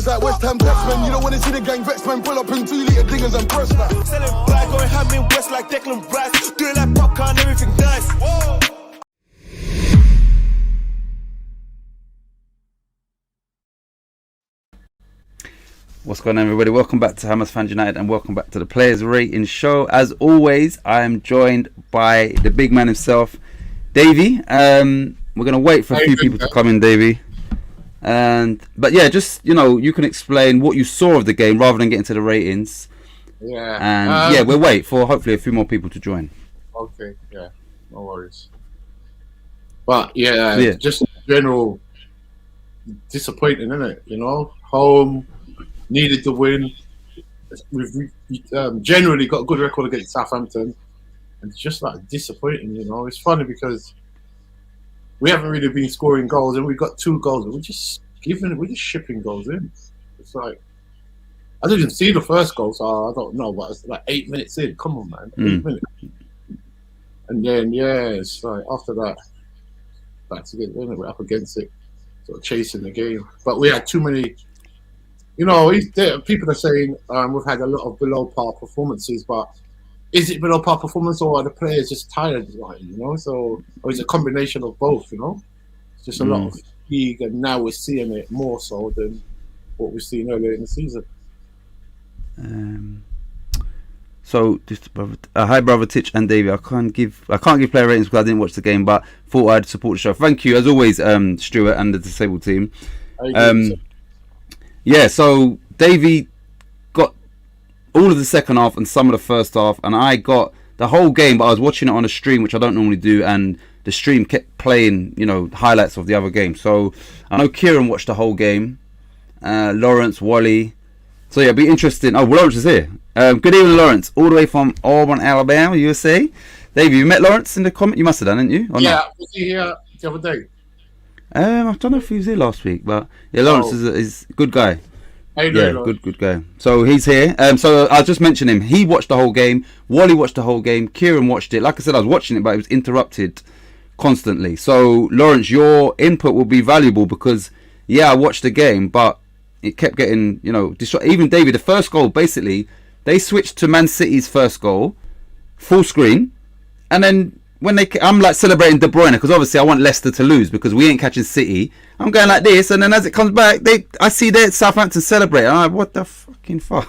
It's like West Ham taxmen. You don't want to see the gang vex, man. Pull up in 2-litre dingers and press that. Selling black, going ham in West like Declan Rice. Doing like popcorn, everything nice. Whoa. What's going on, everybody? Welcome back to Hammers Fans United and welcome back to the Players Rating Show. As always, I am joined by the big man himself, Davey. We're going to wait for a few people to come in, Davey. But yeah, just, you can explain what you saw of the game rather than getting to the ratings. Yeah. And we'll wait for hopefully a few more people to join. Okay, yeah, no worries. But yeah. Just general disappointing, isn't it? Home needed to win. We've generally got a good record against Southampton, and it's just like disappointing. It's funny because we haven't really been scoring goals, and we've got 2 goals, and we're just shipping goals in. It's like I didn't even see the first goal, so I don't know. But it's like 8 minutes in. Come on, man, 8 minutes. And then it's like after that, back to get we're up against it, sort of chasing the game. But we had too many. People are saying we've had a lot of below par performances, but is it below par performance or are the players just tired? Or is it a combination of both? It's just a lot of fatigue, and now we're seeing it more so than what we've seen earlier in the season. So, just hi, brother Titch and Davey. I can't give player ratings because I didn't watch the game, but thought I'd support the show. Thank you as always, Stuart and the disabled team. Yeah, so Davey got all of the second half and some of the first half, and I got the whole game, but I was watching it on a stream, which I don't normally do, and the stream kept playing, highlights of the other game. So I know Kieran watched the whole game, Lawrence, Wally. So yeah, it'll be interesting. Oh, Lawrence is here. Good evening, Lawrence, all the way from Auburn, Alabama, USA. Davey, you met Lawrence in the comment? You must have done, didn't you? Was he here the other day? I don't know if he was here last week, but yeah, Lawrence is a good guy. Good guy. So he's here. So I'll just mention him. He watched the whole game. Wally watched the whole game. Kieran watched it. Like I said, I was watching it, but it was interrupted constantly. So Lawrence, your input will be valuable because I watched the game, but it kept getting destroyed. Even David, the first goal, basically they switched to Man City's first goal, full screen, and then when I'm like celebrating De Bruyne because obviously I want Leicester to lose because we ain't catching City. I'm going like this, and then as it comes back, I see that Southampton celebrate. I'm like, what the fucking fuck?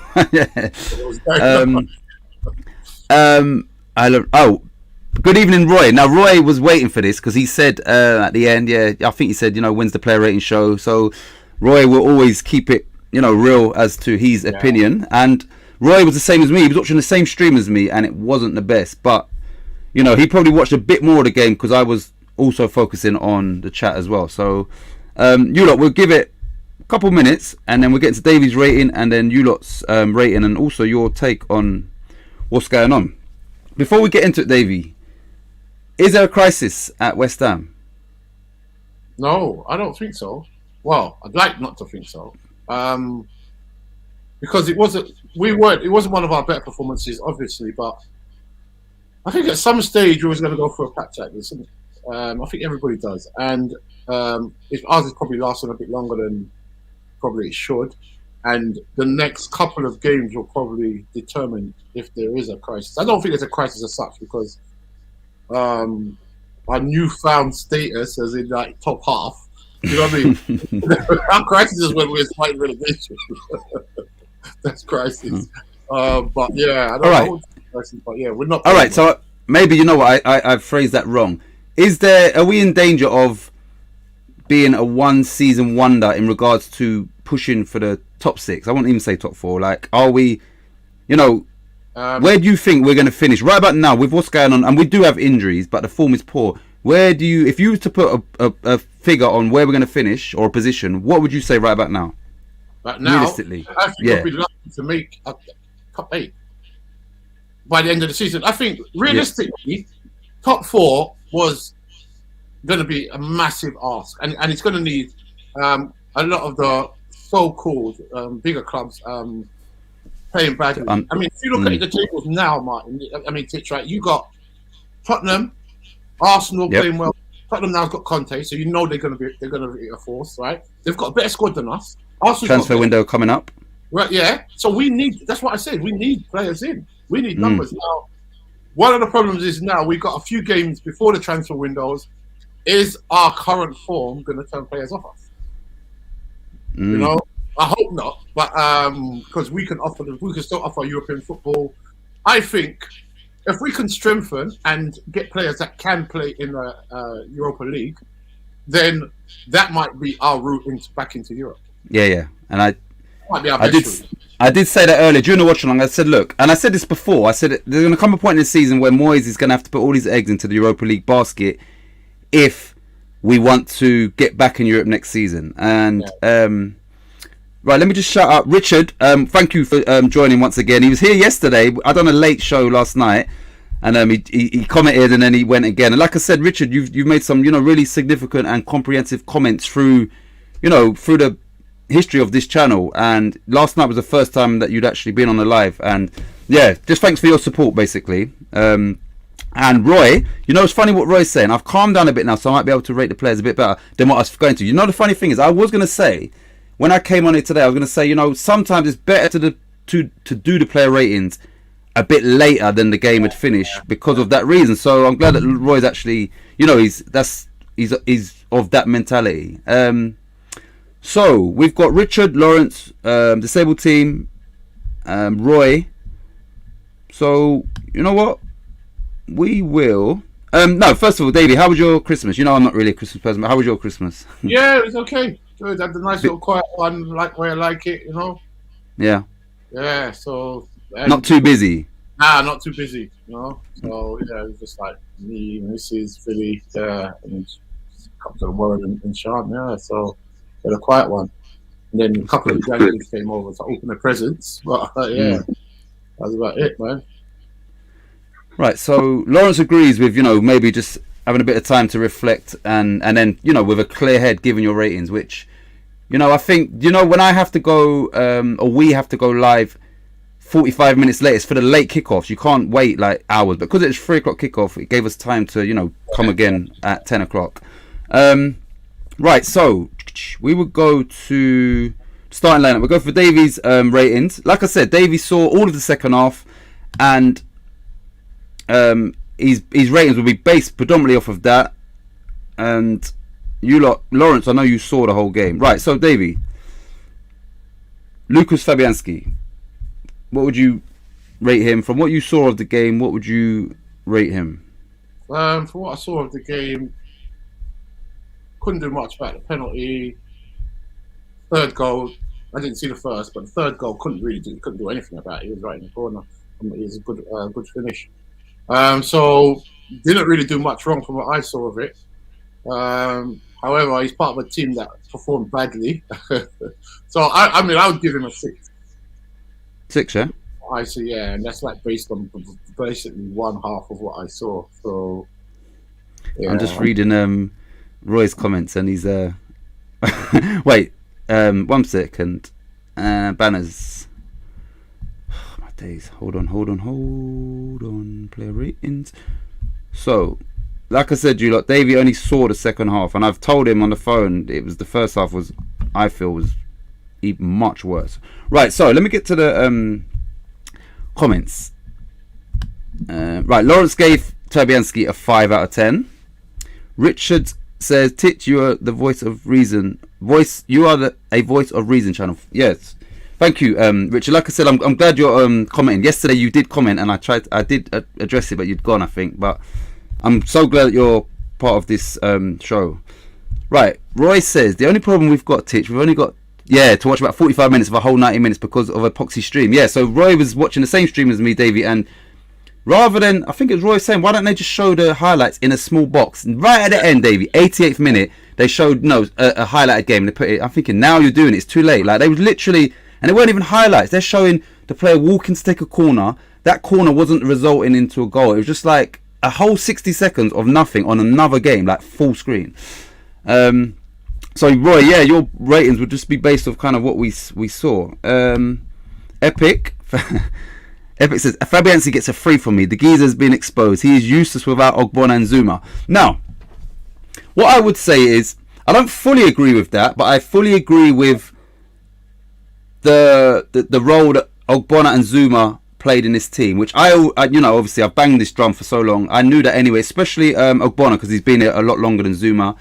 Good evening, Roy. Now Roy was waiting for this because he said at the end, I think he said, when's the player rating show? So Roy will always keep it, real as to his opinion. And Roy was the same as me. He was watching the same stream as me, and it wasn't the best, but. He probably watched a bit more of the game because I was also focusing on the chat as well. So, we'll give it a couple minutes and then we'll get into Davey's rating and then you lot's rating and also your take on what's going on. Before we get into it, Davey, is there a crisis at West Ham? No, I don't think so. Well, I'd like not to think so. Because it wasn't one of our better performances, obviously, but I think at some stage we was going to go for a patch like this. I think everybody does, and if ours is probably lasting a bit longer than probably it should, and the next couple of games will probably determine if there is a crisis. I don't think there's a crisis as such because our newfound status as in like top half. You know what I mean? Our crisis is when we're fighting relegation. That's crisis. But yeah, I don't know. But yeah, we're not. All right, so maybe I've phrased that wrong. Are we in danger of being a one-season wonder in regards to pushing for the top 6? I won't even say top 4. Like, are we? Where do you think we're going to finish right about now with what's going on? And we do have injuries, but the form is poor. Where do you, if you were to put a figure on where we're going to finish or a position, what would you say right about now? Right now, realistically, I think we'll be lucky to make a top 8 by the end of the season. I think realistically, top 4 was going to be a massive ask, and it's going to need a lot of the so-called bigger clubs playing badly. I mean, if you look at the tables now, Martin, I mean, Titch, right? You got Tottenham, Arsenal playing well. Tottenham now's got Conte, so you know they're going to be a force, right? They've got a better squad than us. transfer window coming up. Right, yeah. So we need. That's what I said. We need players in. We need numbers now. One of the problems is now we've got a few games before the transfer windows. Is our current form going to turn players off us? You know, I hope not. But because we can still offer European football. I think if we can strengthen and get players that can play in the Europa League, then that might be our route back into Europe. Yeah. And I did say that earlier during the watch along. I said, look, and I said this before. I said there's going to come a point in the season where Moyes is going to have to put all his eggs into the Europa League basket if we want to get back in Europe next season. And right, let me just shout out Richard. Thank you for joining once again. He was here yesterday. I done a late show last night, and he commented, and then he went again. And like I said, Richard, you've made some really significant and comprehensive comments through the history of this channel. And last night was the first time that you'd actually been on the live. And yeah, just thanks for your support, basically. And Roy, it's funny what Roy's saying. I've calmed down a bit now, so I might be able to rate the players a bit better than what I was going to. The funny thing is, I was going to say, when I came on it today, I was going to say, sometimes it's better to do the player ratings a bit later than the game had finished because of that reason. So I'm glad that Roy's actually, he's of that mentality. So we've got Richard, Lawrence, disabled team, Roy. So you know what? We will. No, first of all, Davey, how was your Christmas? I'm not really a Christmas person, but how was your Christmas? Yeah, it was okay. Good. I had a nice little quiet one, like where I like it, Yeah. Yeah. So. Not too busy. Nah, not too busy. So yeah, it was just like me, Mrs. Philly, and a couple of Warren and Sean. Yeah. So had a quiet one, and then a couple of grandkids came over to open the presents. But yeah, that was about it, man. Right, so Lawrence agrees with, maybe just having a bit of time to reflect and then, with a clear head giving your ratings, which, I think, when I have to go, or we have to go live 45 minutes later, it's for the late kickoffs. You can't wait like hours, but because it's 3 o'clock kickoff, it gave us time to, come again at 10 o'clock. Right, so we would go to starting lineup. We'll go for Davey's ratings. Like I said, Davey saw all of the second half, and his ratings will be based predominantly off of that. And you lot, Lawrence, I know you saw the whole game. Right, so Davey, Lucas Fabianski, what would you rate him? From what you saw of the game, what would you rate him? From what I saw of the game, couldn't do much about the penalty. Third goal, I didn't see the first, but the third goal couldn't do anything about it. He was right in the corner. It was a good finish. So didn't really do much wrong from what I saw of it. However, he's part of a team that performed badly. So I would give him a 6. 6, yeah? I see, yeah, and that's like based on basically one half of what I saw. So yeah. I'm just reading Roy's comments, and he's wait, 1 second. Banners. My days. Hold on. Player ratings. So, like I said, you lot, Davey only saw the second half, and I've told him on the phone it was the first half was even much worse. Right, so let me get to the comments. Right, Lawrence gave Fabianski a 5 out of 10. Richard says, "Titch, you are the voice of reason. You are a voice of reason channel." Yes, thank you, Richard. Like I said, I'm glad you're commenting. Yesterday you did comment, and I did address it, but you'd gone, I think. But I'm so glad that you're part of this show. Right, Roy says the only problem we've got, Titch, we've only got to watch about 45 minutes of a whole 90 minutes because of Epoxy stream. Yeah, so Roy was watching the same stream as me, Davey, and rather than, I think it was Roy saying, why don't they just show the highlights in a small box? And right at the end, Davey, 88th minute, they showed a highlighted game. They put it. I'm thinking, now you're doing it. It's too late. Like, they was literally, and it weren't even highlights. They're showing the player walking to take a corner. That corner wasn't resulting into a goal. It was just like a whole 60 seconds of nothing on another game, like full screen. So Roy, yeah, your ratings would just be based off kind of what we saw. Epic. Epic says, Fabianski gets a 3 from me. The geezer's been exposed. He is useless without Ogbonna and Zuma. Now, what I would say is, I don't fully agree with that, but I fully agree with the role that Ogbonna and Zuma played in this team, which I obviously I've banged this drum for so long. I knew that anyway, especially Ogbonna, because he's been here a lot longer than Zuma,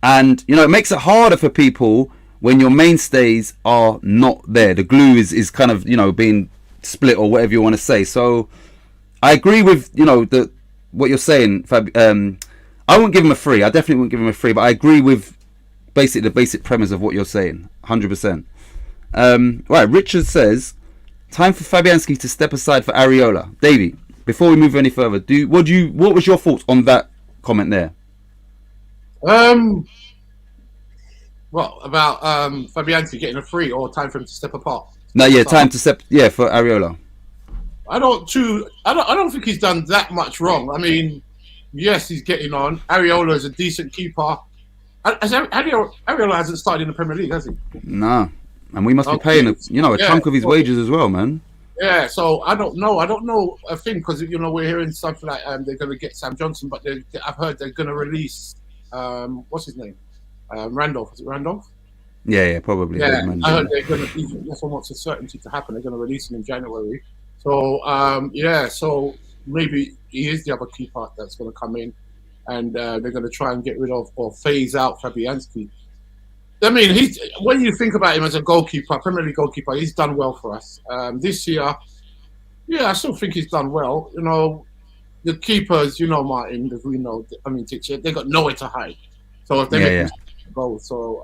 and it makes it harder for people when your mainstays are not there. The glue is kind of being split or whatever you want to say. So I agree with what you're saying, Fab. I wouldn't give him a 3. I definitely wouldn't give him a 3, but I agree with basically the basic premise of what you're saying, 100%. Right, Richard says, time for Fabianski to step aside for Areola. Davey, before we move any further, what was your thoughts on that comment there? What about Fabianski getting a 3 or time for him to step apart? No, yeah, time to step. Yeah, for Areola. I don't think he's done that much wrong. I mean, yes, he's getting on. Areola is a decent keeper. Areola hasn't started in the Premier League, has he? No, and we must be paying a chunk of his wages as well, man. Yeah, so I don't know a thing, because we're hearing stuff like they're going to get Sam Johnson, but I've heard they're going to release what's his name, Randolph. Is it Randolph? Yeah, probably. Yeah, I heard they're going to. That's almost a certainty to happen. They're going to release him in January. So so maybe he is the other keeper that's going to come in, and they're going to try and get rid of or phase out Fabianski. I mean, when you think about him as a goalkeeper, Premier League goalkeeper, he's done well for us this year. Yeah, I still think he's done well. The keepers, Martin, as we know, they got nowhere to hide. So if they make goals, so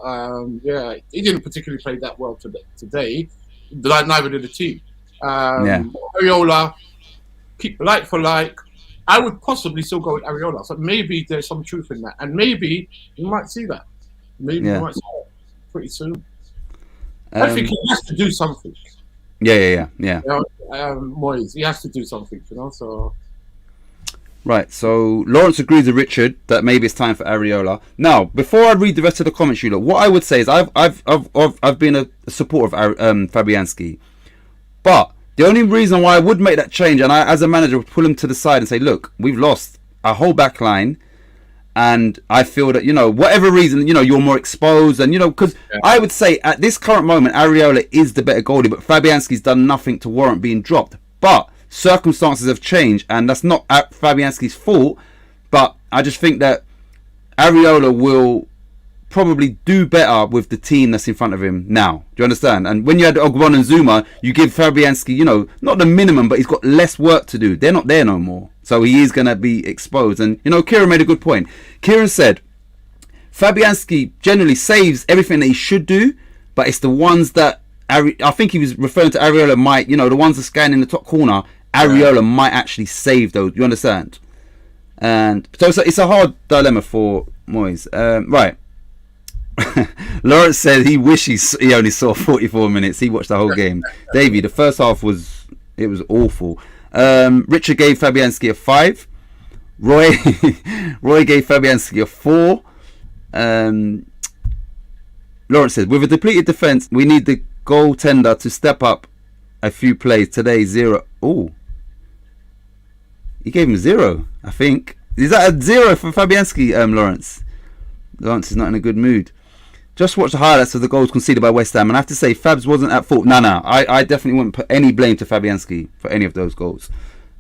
he didn't particularly play that well today. Neither did the team. Areola, keep like for like. I would possibly still go with Areola. So maybe there's some truth in that, and maybe you might see that. Maybe we might see that pretty soon. I think he has to do something. Yeah. Moyes, he has to do something, so. Right, so Lawrence agrees with Richard that maybe it's time for Areola. Now, before I read the rest of the comments, what I would say is I've been a supporter of Fabianski, but the only reason why I would make that change, and I, as a manager, would pull him to the side and say, look, we've lost our whole back line, and I feel that, whatever reason, you're more exposed, and, because I would say at this current moment, Areola is the better goalie, but Fabianski's done nothing to warrant being dropped. But circumstances have changed, and that's not Fabianski's fault, but I just think that Areola will probably do better with the team that's in front of him now. Do you understand? And when you had Ogbonna and Zuma, you give Fabianski, not the minimum, but he's got less work to do. They're not there no more. So he is going to be exposed. And, Kieran made a good point. Kieran said, Fabianski generally saves everything that he should do, but it's the ones that, I think he was referring to Areola might, the ones that scan in the top corner, Areola might actually save those. You understand? And so it's a hard dilemma for Moyes. Right. Lawrence said he wishes he only saw 44 minutes. He watched the whole game. Davey, the first half was awful. Richard gave Fabianski a 5. Roy gave Fabianski a 4. Lawrence said, with a depleted defence, we need the goaltender to step up a few plays. Today, 0. Oh, he gave him 0, I think. Is that a 0 for Fabianski, Lawrence? Lawrence is not in a good mood. Just watch the highlights of the goals conceded by West Ham, and I have to say, Fabs wasn't at fault. No, I definitely wouldn't put any blame to Fabianski for any of those goals.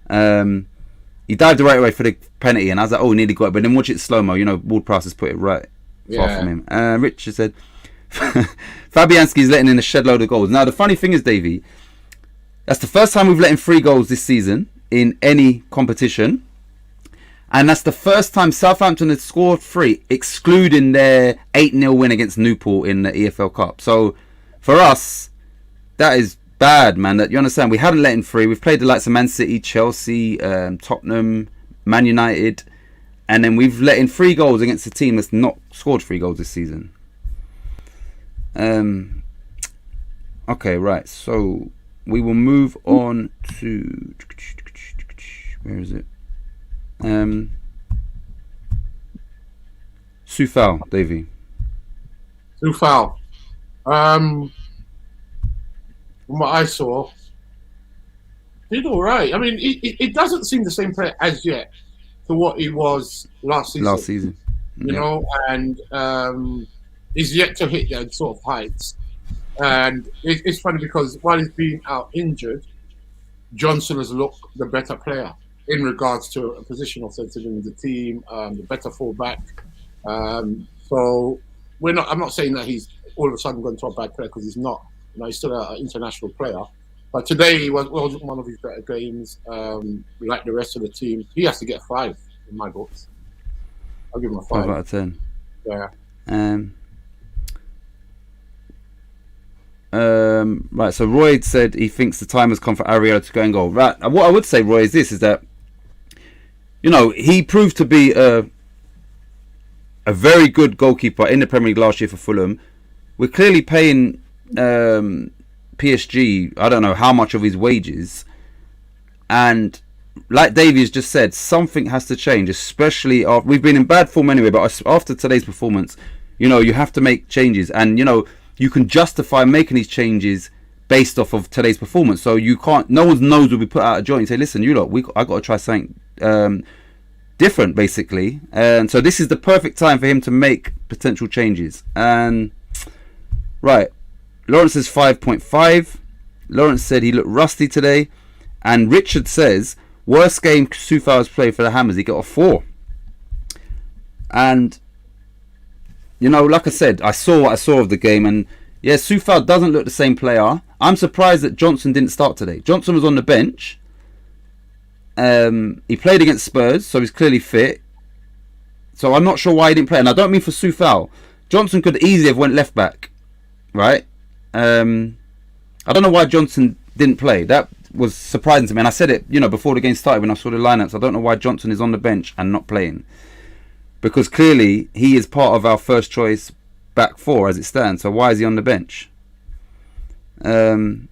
He dived the right way for the penalty, and I was like, oh, he nearly got it. But then watch it slow-mo, Ward-Prowse has put it right far from him. Richard said, Fabianski's letting in a shed load of goals. Now, the funny thing is, Davey, that's the first time we've let in 3 goals this season in any competition. And that's the first time Southampton had scored 3, excluding their 8-0 win against Newport in the EFL Cup. So, for us, that is bad, man. That you understand, we hadn't let in 3. We've played the likes of Man City, Chelsea, Tottenham, Man United. And then we've let in 3 goals against a team that's not scored 3 goals this season. Okay, right. So, we will move on to... Where is it? Soufal, Davey. Soufal. From what I saw, did all right. I mean, it doesn't seem the same player as yet to what he was last season. You know, and he's yet to hit those sort of heights. And it's funny because while he's been out injured, Johnson has looked the better player in regards to a positional sense in the team, the better fullback. So I'm not saying that he's all of a sudden gone to a bad player, because he's not. He's still an international player. But today he wasn't one of his better games. Like the rest of the team, he has to get 5 in my books. I'll give him a 5. 5 out of 10. Yeah. Right, so Roy said he thinks the time has come for Areola to go and goal. Right, what I would say, Roy, is this: is that he proved to be a very good goalkeeper in the Premier League last year for Fulham. We're clearly paying PSG, I don't know how much of his wages, and like Davey has just said, something has to change, especially after we've been in bad form anyway, but after today's performance, you have to make changes, and you can justify making these changes based off of today's performance. So you can't, no one's nose will be put out of joint and say, listen, I got to try something different, basically. And so this is the perfect time for him to make potential changes. And right, Lawrence is 5.5. Lawrence said he looked rusty today. And Richard says, worst game Soufal has played for the Hammers, he got a 4. And like I said, I saw what I saw of the game, and yeah, Soufal doesn't look the same player. I'm surprised that Johnson didn't start today. Johnson was on the bench. He played against Spurs, so he's clearly fit. So I'm not sure why he didn't play. And I don't mean for Soufal. Johnson could easily have went left back, right? I don't know why Johnson didn't play. That was surprising to me. And I said it, before the game started when I saw the lineups. I don't know why Johnson is on the bench and not playing. Because clearly he is part of our first choice back 4 as it stands. So why is he on the bench? So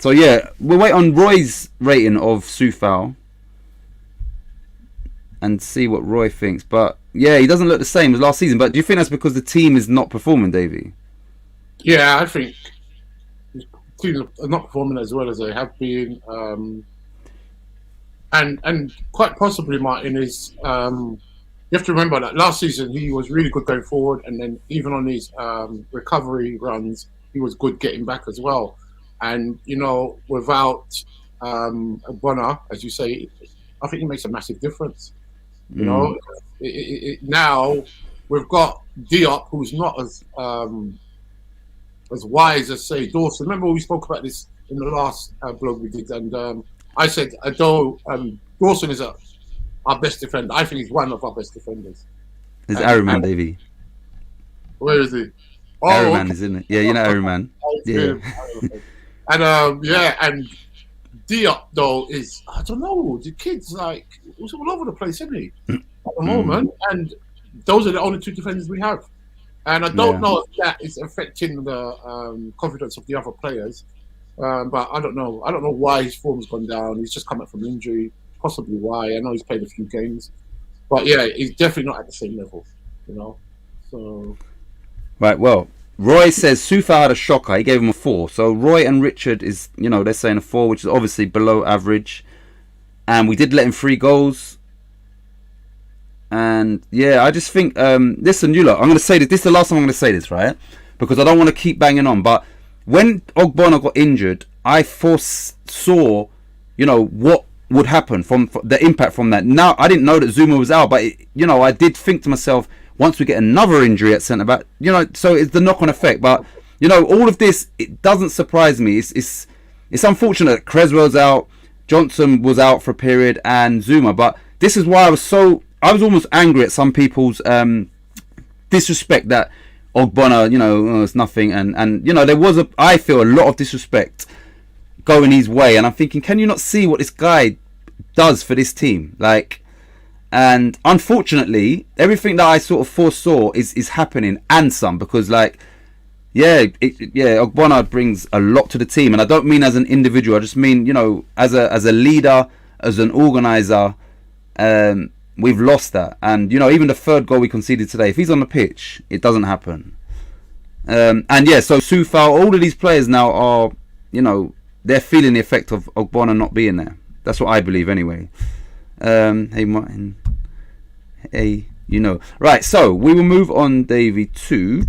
yeah, we'll wait on Roy's rating of Soufal and see what Roy thinks. But yeah, he doesn't look the same as last season. But do you think that's because the team is not performing, Davey? Yeah, I think the team are not performing as well as they have been. And quite possibly, Martin, is... you have to remember that last season he was really good going forward, and then even on his recovery runs, he was good getting back as well. And without Bonner, as you say, I think it makes a massive difference. Now we've got Diop, who's not as wise as say Dawson. Remember we spoke about this in the last blog we did, and I said although Dawson is our best defender, I think he's one of our best defenders. Is Ariman, Davey? Where is he? Oh, Ariman is in it. Yeah, Ariman. Yeah. And and Diop though is, I don't know, the kid's like he's all over the place, isn't he? At the moment, and those are the only 2 defenders we have. And I don't know if that is affecting the confidence of the other players. But I don't know. I don't know why his form's gone down. He's just come up from injury. Possibly why. I know he's played a few games, but yeah, he's definitely not at the same level, So right. Well, Roy says Soufal had a shocker. He gave him a 4. So Roy and Richard is, they're saying a 4, which is obviously below average. And we did let him 3 goals. And yeah, I just think, listen, I'm going to say this. This is the last time I'm going to say this, right? Because I don't want to keep banging on. But when Ogbonna got injured, I foresaw, what would happen from the impact from that. Now I didn't know that Zuma was out, but I did think to myself, once we get another injury at centre back, so it's the knock-on effect. But all of this, it doesn't surprise me. It's unfortunate that Creswell's out, Johnson was out for a period, and Zuma. But this is why I was almost angry at some people's disrespect that Ogbonna, it's nothing, and there was I feel a lot of disrespect going his way, and I'm thinking, can you not see what this guy does for this team? And unfortunately, everything that I sort of foresaw is happening, and some, because Ogbonna brings a lot to the team, and I don't mean as an individual. I just mean as a leader, as an organizer. We've lost that, and even the 3rd goal we conceded today, if he's on the pitch, it doesn't happen. So Soufal, all of these players now are, they're feeling the effect of Ogbonna not being there. That's what I believe anyway. Hey Martin. Hey, Right, so we will move on, Davey, to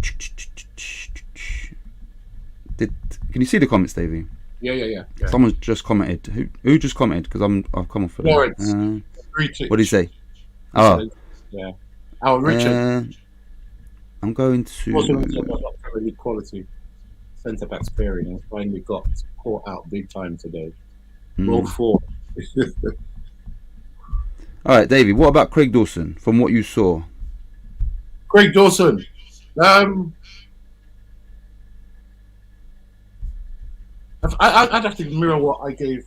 Can you see the comments, Davey? Yeah. Someone's just commented. Who just commented? Because I've come off of Lawrence. it. What did he say? Oh. Yeah. Our Richard. I'm going to... Also, Premier League quality centre-backs pairing and finally got caught out big time today. Roll 4. All right, Davey, what about Craig Dawson, from what you saw? Craig Dawson. I'd have to mirror what I gave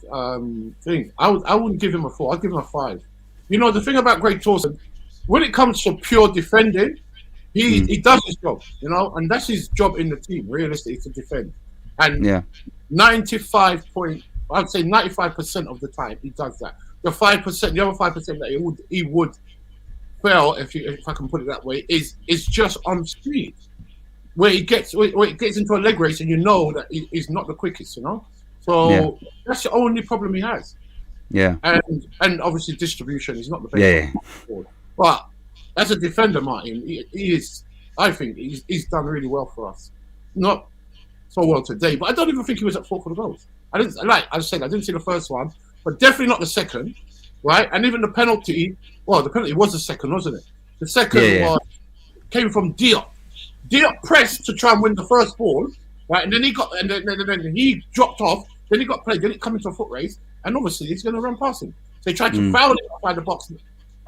thing. I wouldn't give him a 4. I'd give him a 5. You know, the thing about Craig Dawson, when it comes to pure defending, he does his job, you know, and that's his job in the team, realistically, to defend. And 95% of the time he does that. The 5%, the other 5% that he would fail, if I can put it that way, is just on speed. Where it gets into a leg race, and you know that he's not the quickest, you know. So that's the only problem he has. Yeah. And obviously distribution is not the best. Yeah. But as a defender, Martin, he is. I think he's done really well for us. Not so well today, but I don't even think he was at fault for the goals. I didn't see the first one, but definitely not the second, right? And even the penalty. Well, the penalty was the second, wasn't it? The second came from Diop. Diop pressed to try and win the first ball, right? And then then he dropped off. Then he got played. Then it come into a foot race, and obviously he's going to run past him. So he tried to foul it outside the box.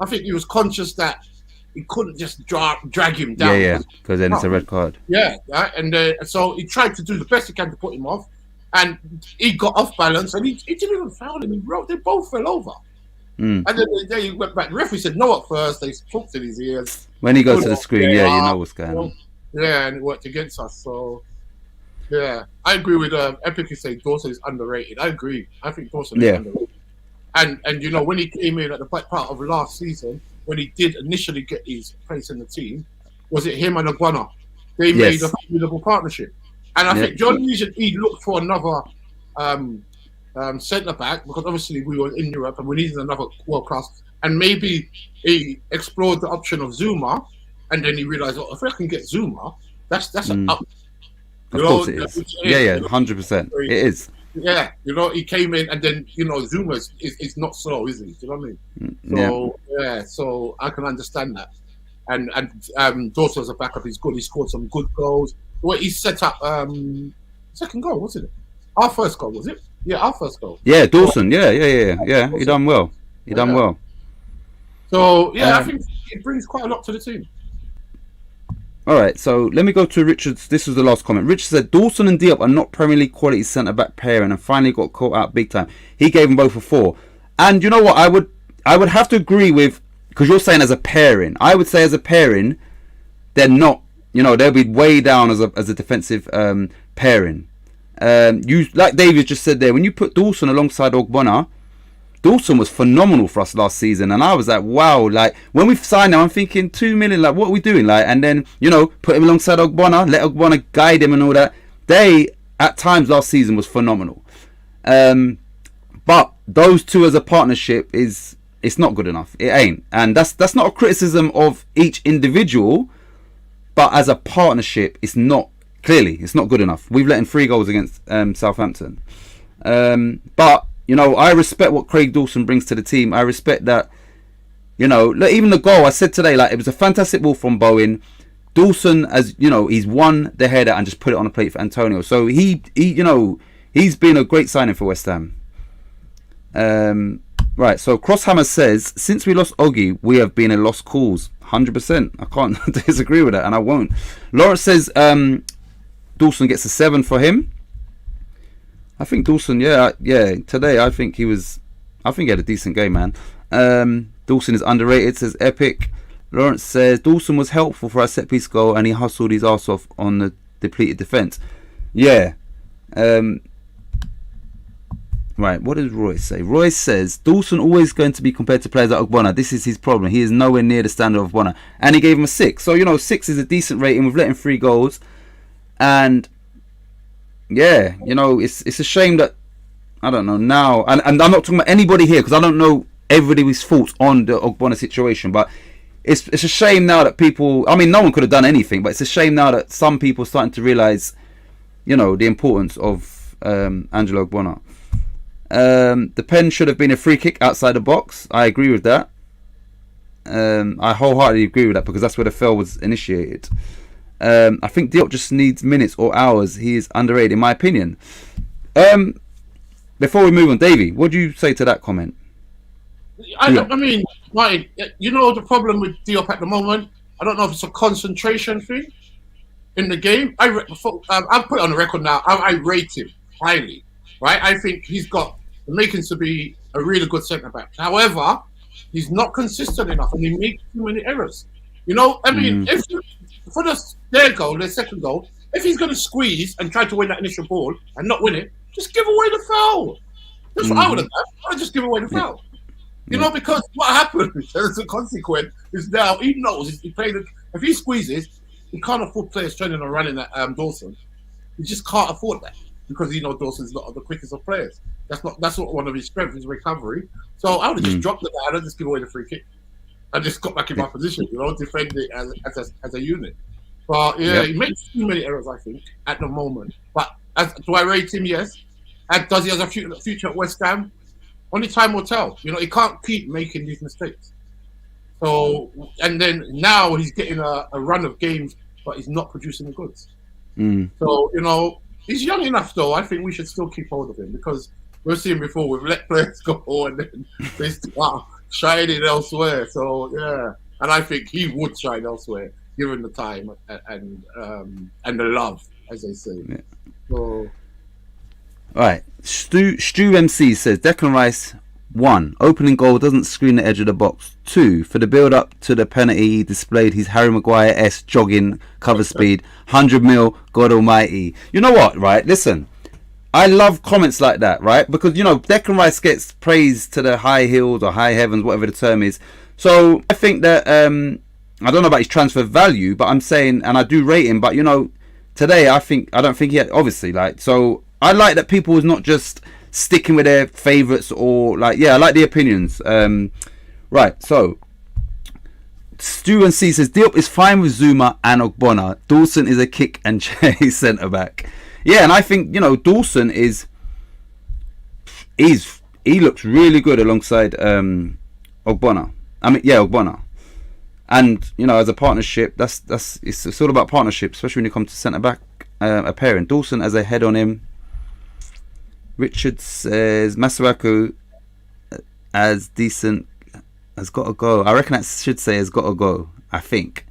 I think he was conscious that he couldn't just drag him down. Yeah, because then it's a red card. Yeah, right? And so he tried to do the best he can to put him off, and he got off balance, and he didn't even foul him. They both fell over. And then he went back. The referee said no at first. They talked in his ears. When he goes to the screen, you know what's going on. Yeah, and it worked against us. So, yeah, I agree with Epic is saying Dawson is underrated. I agree. I think Dawson is underrated. And you know, when he came in at the back part of last season, when he did initially get his place in the team, was it him and Aguana? They made a formidable partnership. And I think John Legion, he looked for another centre back, because obviously we were in Europe and we needed another world class. And maybe he explored the option of Zuma, and then he realised, oh, if I can get Zuma, that's an up. Of course it is. Yeah, 100%. It is. Yeah, you know, he came in, and then, you know, Zuma is not slow, is he? Do you know what I mean? So, so I can understand that. And Dawson as a backup is good. He scored some good goals. Well, he set up second goal, wasn't it? Our first goal, was it? Yeah, our first goal. Yeah, Dawson. Yeah. He done well. Done well. So, I think it brings quite a lot to the team. All right, so let me go to Richard's. This was the last comment. Richard said Dawson and Diop are not Premier League quality centre-back pairing, and finally got caught out big time. He gave them both a 4. And you know what? I would have to agree with, because you're saying as a pairing. I would say as a pairing, they're not. You know, they'll be way down as a defensive pairing. You, like David just said there, when you put Dawson alongside Ogbonna, Dawson was phenomenal for us last season, and I was like, wow, like when we signed him, I'm thinking 2 million, like what are we doing? Like, and then, you know, put him alongside Ogbonna, let Ogbonna guide him and all that. They at times last season was phenomenal. But those two as a partnership it's not good enough. It ain't. And that's not a criticism of each individual, but as a partnership, it's not good enough. We've let in 3 goals against Southampton. But you know, I respect what Craig Dawson brings to the team. I respect that, you know, even the goal I said today, like it was a fantastic ball from Bowen. Dawson, as you know, he's won the header and just put it on a plate for Antonio. So he you know, he's been a great signing for West Ham. Right, so Crosshammer says, since we lost Oggy, we have been a lost cause. 100%. I can't disagree with that, and I won't. Lawrence says Dawson gets a 7 for him. I think Dawson, today I think he had a decent game, man. Dawson is underrated, says Epic. Lawrence says Dawson was helpful for our set piece goal, and he hustled his ass off on the depleted defence. Yeah. Right, what does Royce say? Royce says Dawson always going to be compared to players like Ogbonna. This is his problem. He is nowhere near the standard of Ogbonna, and he gave him a 6. So, you know, 6 is a decent rating. We've let him 3 goals, and yeah, you know, it's a shame that, I don't know now, and I'm not talking about anybody here because I don't know everybody's thoughts on the Ogbonna situation, but it's a shame now that people, I mean, no one could have done anything, but it's a shame now that some people are starting to realise, the importance of Angelo Ogbonna. The pen should have been a free kick outside the box. I agree with that. I wholeheartedly agree with that because that's where the foul was initiated. I think Diop just needs minutes or hours. He is underrated, in my opinion. Before we move on, Davey, what do you say to that comment? I mean, Martin, the problem with Diop at the moment, I don't know if it's a concentration thing in the game. I'll put it on the record now. I rate him highly, right? I think he's got the makings to be a really good centre-back. However, he's not consistent enough and he makes too many errors. If for their second goal, if he's going to squeeze and try to win that initial ball and not win it, just give away the foul. That's what I would have done. I would just give away the foul. Because what happened as a consequence is now he knows if he squeezes, he can't afford players training and running at Dawson. He just can't afford that because Dawson's not the quickest of players. That's not one of his strengths, his recovery. So I would have just dropped the guy and just give away the free kick. I just got back in my position, defend it as a unit. But he makes too many errors, I think, at the moment. But do I rate him? Yes. Does he have a future at West Ham? Only time will tell. He can't keep making these mistakes. So, and then now he's getting a run of games, but he's not producing the goods. So, he's young enough, though. I think we should still keep hold of him because we've seen before we've let players go and then they start shining elsewhere. So, yeah. And I think he would shine elsewhere given the time and the love, as they say. Yeah. So. All right, Stu MC says Declan Rice, 1, opening goal doesn't screen the edge of the box. 2, for the build up to the penalty he displayed his Harry Maguire-esque jogging cover speed. 100 mil, God almighty. You know what, right? Listen, I love comments like that, right? Because Declan Rice gets praised to the high hills or high heavens, whatever the term is. So I think that I don't know about his transfer value, but I'm saying, and I do rate him, but today I don't think he had, obviously, so I like that people was not just sticking with their favourites or I like the opinions. Right, so Stu and C says Diop is fine with Zuma and Ogbonna. Dawson is a kick and chase centre back. Yeah, and I think Dawson he looks really good alongside Ogbonna. Ogbonna. And as a partnership, it's all about partnership, especially when you come to centre back pairing. Dawson has a head on him. Richard says Masuaku as decent has got to go. I reckon that should say has got to go. I think.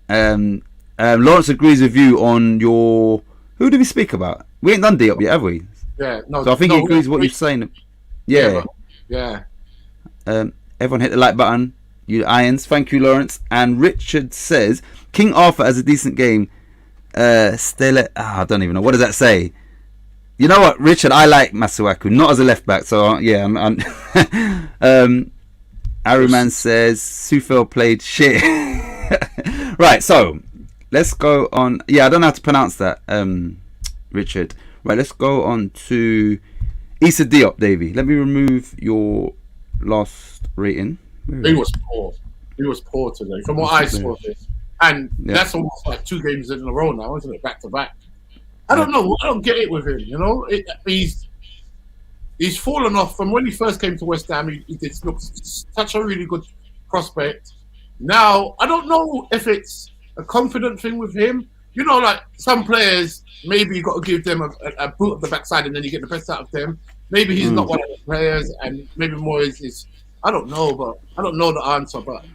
Lawrence agrees with you on your. Who did we speak about? We ain't done Diop yet, have we? Yeah, no. So I think he agrees with what you're saying. Yeah. Everyone hit the like button. You irons. Thank you, Lawrence. And Richard says King Arthur has a decent game. Stella. I don't even know. What does that say? You know what, Richard? I like Masuaku, not as a left back. So Aruman says Sufel played shit. Right, so let's go on. Yeah, I don't know how to pronounce that, Richard. Right, let's go on to Issa Diop, Davey. Let me remove your last rating. He was poor. He was poor today, from what I saw. And that's almost like 2 games in a row now, isn't it? Back to back. I don't know. I don't get it with him. He's fallen off from when he first came to West Ham. He did look such a really good prospect. Now I don't know if it's a confident thing with him. Like some players, maybe you got to give them a boot of the backside, and then you get the best out of them. Maybe he's not one of the players, and maybe Moyes is. I don't know, but I don't know the answer. But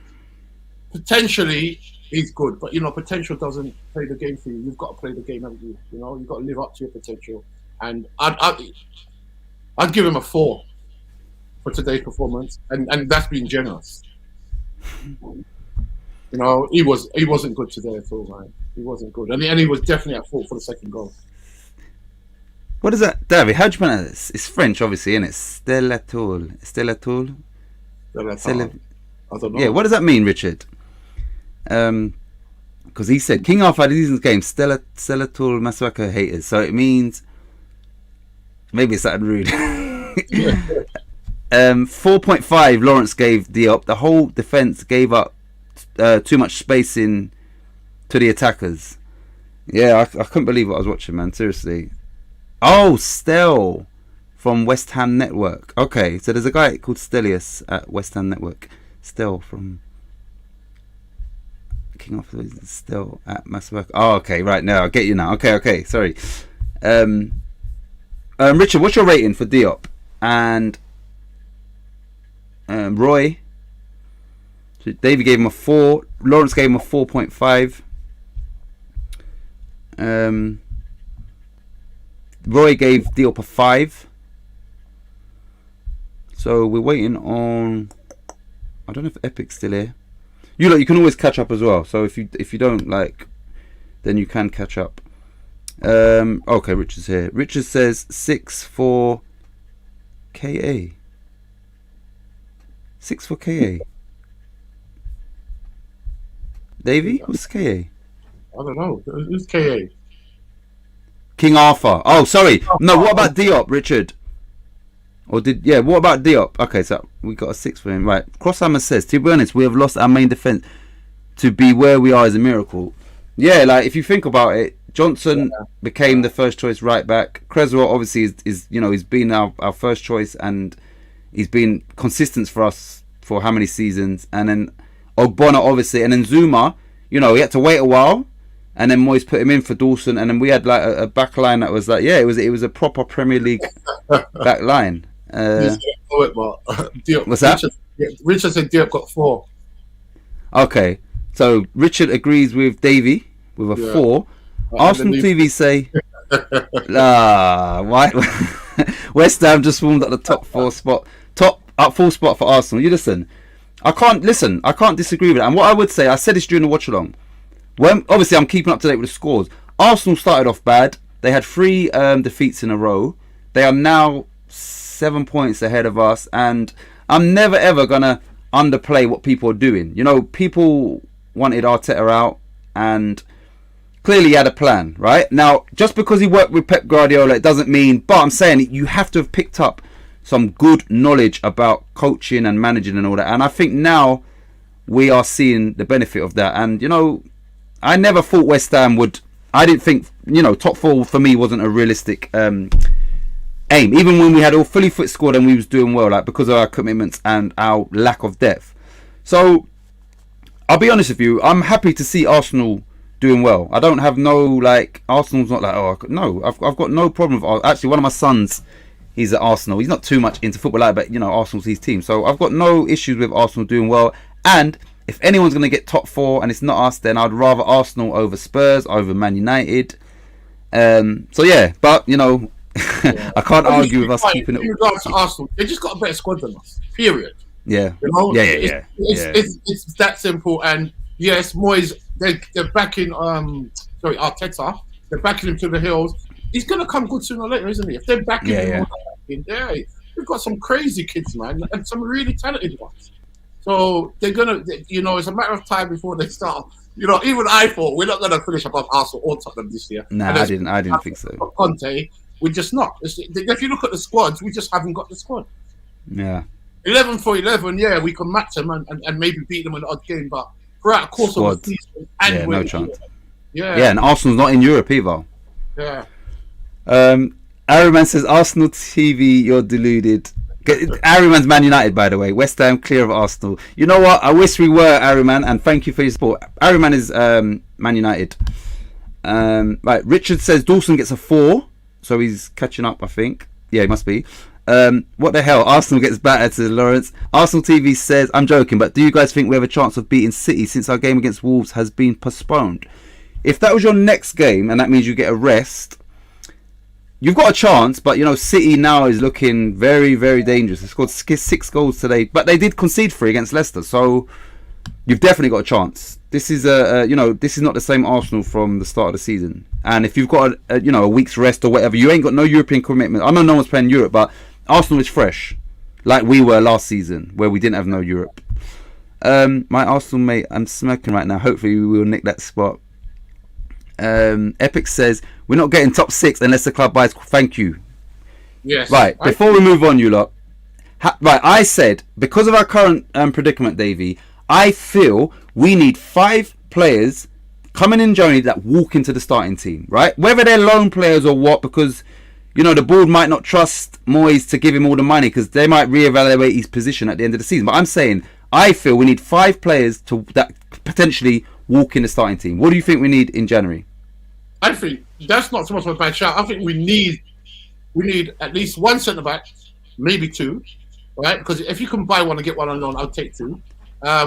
potentially. He's good, but potential doesn't play the game for you. You've got to play the game, haven't you? You've got to live up to your potential. And I'd give him a 4 for today's performance, and that's being generous. He wasn't good today at all, man. He wasn't good, and he was definitely at fault for the second goal. What is that, Davey? How do you pronounce this? It's French, obviously, isn't it? Stellatul. I don't know. Yeah, what does that mean, Richard? Because he said King Arthur had a decent game. Stellatul Masuaka haters. So it means maybe it's that rude. 4.5 Lawrence gave Diop. The whole defense gave up too much space in to the attackers. Yeah, I couldn't believe what I was watching, man. Seriously. Oh, Stel from West Ham Network. Okay, so there's a guy called Stelius at West Ham Network. Stel from King of Stel at Masswork. Oh, okay, right now I get you now. Okay, sorry. Richard, what's your rating for Diop and Roy? So Davey gave him a 4. Lawrence gave him a 4.5. Roy gave Diop a 5. So we're waiting on. I don't know if Epic's still here. You can always catch up as well. So if you don't like, then you can catch up. Okay, Richard's here. Richard says 6 for KA. 6 for KA. Davey, what's KA? I don't know. Who's KA? King Arthur. Oh, sorry. No, what about Diop, Richard? What about Diop? Okay, so we got a 6 for him. Right. Crosshammer says, to be honest, we have lost our main defence. To be where we are is a miracle. Yeah, like if you think about it, Johnson became the first choice right back. Creswell obviously is he's been our first choice and he's been consistent for us for how many seasons. And then Ogbonna obviously, and then Zuma, he had to wait a while. And then Moyes put him in for Dawson, and then we had like a back line that was like, it was a proper Premier League back line. What's that? Richard said Diop got 4. Okay, so Richard agrees with Davey with a 4. Arsenal TV say, why? West Ham just formed at the top 4 spot, full spot for Arsenal. You listen, I can't disagree with that. And what I would say, I said this during the watch along. When obviously I'm keeping up to date with the scores. Arsenal started off bad. They had 3 defeats in a row. They are now 7 points ahead of us, and I'm never ever gonna underplay what people are doing. People wanted Arteta out, and clearly he had a plan, right? Now, just because he worked with Pep Guardiola, it doesn't mean. But I'm saying you have to have picked up some good knowledge about coaching and managing and all that. And I think now we are seeing the benefit of that. And I never thought West Ham would. I didn't think top 4 for me wasn't a realistic aim. Even when we had all fully fit squad and we was doing well, like because of our commitments and our lack of depth. So I'll be honest with you. I'm happy to see Arsenal doing well. I don't have Arsenal's not like I've got no problem with. Actually, one of my sons, he's at Arsenal. He's not too much into football, but Arsenal's his team. So I've got no issues with Arsenal doing well. And if anyone's going to get top 4 and it's not us, then I'd rather Arsenal over Spurs, over Man United. So yeah, but I can't argue with us keeping it. In regards to Arsenal, they just got a better squad than us. Period. Yeah. It's that simple. And yes, Moyes, they're backing Arteta. They're backing him to the hills. He's gonna come good sooner or later, isn't he? If they're backing him, we've got some crazy kids, man, and some really talented ones. So they're gonna, it's a matter of time before they start. Even I thought we're not gonna finish above Arsenal or Tottenham this year. Nah, I didn't think so. Conte, we're just not. If you look at the squads, we just haven't got the squad. Yeah. 11 for 11, we can match them and maybe beat them in an odd game, but throughout the course of the season, no chance. Yeah, and Arsenal's not in Europe either. Yeah. Ariman says Arsenal TV, you're deluded. Ariman's Man United, by the way. West Ham clear of Arsenal. You know what? I wish we were, Ariman, and thank you for your support. Ariman is Man United. Right, Richard says Dawson gets a 4, so he's catching up, I think. Yeah, he must be. What the hell? Arsenal gets battered to Lawrence. Arsenal TV says, I'm joking, but do you guys think we have a chance of beating City since our game against Wolves has been postponed? If that was your next game, and that means you get a rest, you've got a chance, but City now is looking very, very dangerous. They scored 6 goals today, but they did concede 3 against Leicester, so you've definitely got a chance. This is this is not the same Arsenal from the start of the season. And if you've got a week's rest or whatever, you ain't got no European commitment. I know no one's playing Europe, but Arsenal is fresh, like we were last season, where we didn't have no Europe. My Arsenal mate, I'm smirking right now. Hopefully we will nick that spot. Epic says we're not getting top 6 unless the club buys. Thank you. Yes. Right. Before we move on, you lot. I said because of our current predicament, Davey, I feel we need 5 players coming in January that walk into the starting team, right? Whether they're loan players or what, because the board might not trust Moyes to give him all the money because they might reevaluate his position at the end of the season. But I'm saying I feel we need 5 players that potentially walk in the starting team. What do you think we need in January? I think that's not so much of a bad shout. I think we need at least 1 centre back, maybe 2, right? Because if you can buy one and get one on loan, I'll take 2.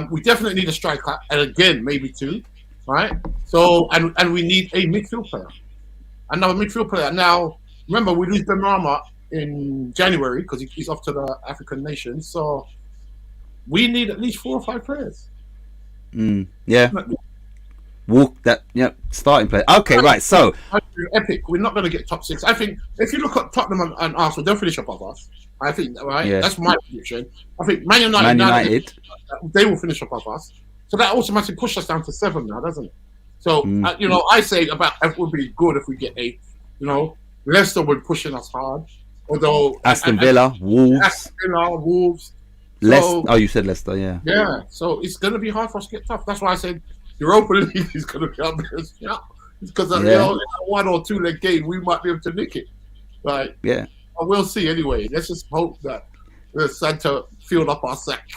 We definitely need a striker, and again, maybe 2, right? So, and we need a midfield player, another midfield player. Now, remember, we lose Benrahma in January because he's off to the African nations. So, we need at least 4 or 5 players. Yeah. Walk that, starting player. Okay, right. So, epic. We're not going to get top 6. I think if you look at Tottenham and Arsenal, they'll finish above us. I think, right? Yeah. That's my prediction. I think Man United, they will finish above us. So that automatically pushes us down to 7 now, doesn't it? So, I say about it would be good if we get 8. Leicester would pushing us hard. Although Aston Villa, Wolves. So, you said Leicester, yeah. Yeah, so it's going to be hard for us to get tough. That's why I said Europa League is going to be our best shot. Because in a 1 or 2 leg game, we might be able to nick it. Right? Yeah. But we'll see anyway. Let's just hope that Santa filled up our sack,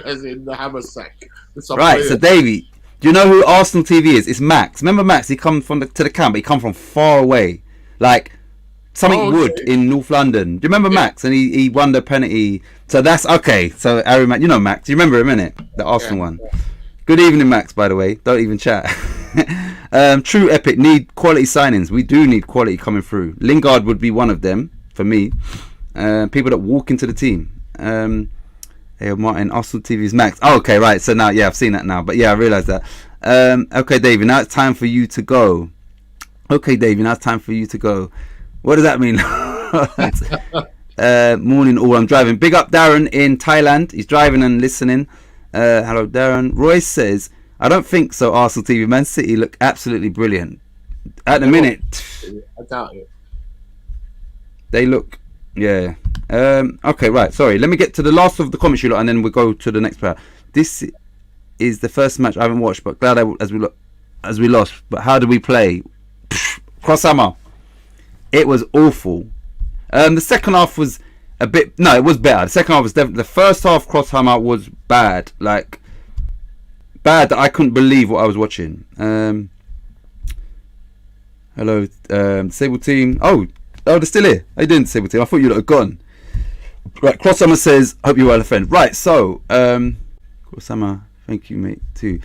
as in the hammer sack. Right, players. So Davey, do you know who Arsenal TV is? It's Max. Remember Max? He come to the camp, but he come from far away. Like Wood in North London. Do you remember Max? And he won the penalty. So that's okay. So Harry, Max. Do you remember him, innit? The Arsenal one. Yeah. Good evening, Max, by the way. Don't even chat. True epic. Need quality signings. We do need quality coming through. Lingard would be one of them for me. People that walk into the team. Hey, Martin, Arsenal TV's Max. Oh, okay, right. So now, I've seen that now. But I realised that. Okay, David, now it's time for you to go. What does that mean? Morning all, I'm driving. Big up Darren in Thailand. He's driving and listening. Hello, Darren. Royce says, I don't think so, Arsenal TV. Man City look absolutely brilliant. At the minute. I doubt it. They look, yeah. Okay, right. Sorry. Let me get to the last of the comments and then we'll go to the next player. This is the first match I haven't watched, but glad as we lost. But how did we play? Crosshammer. It was awful. The second half was it was better. The second half was definitely. The first half, Crosshammer was bad. Like, bad that I couldn't believe what I was watching. Hello, Sable Team. Oh, they're still here. How you doing, Sable Team? I thought you'd have gone. Right, Crosshammer says, hope you're well, a friend. Right, so, Crosshammer, thank you, mate, too.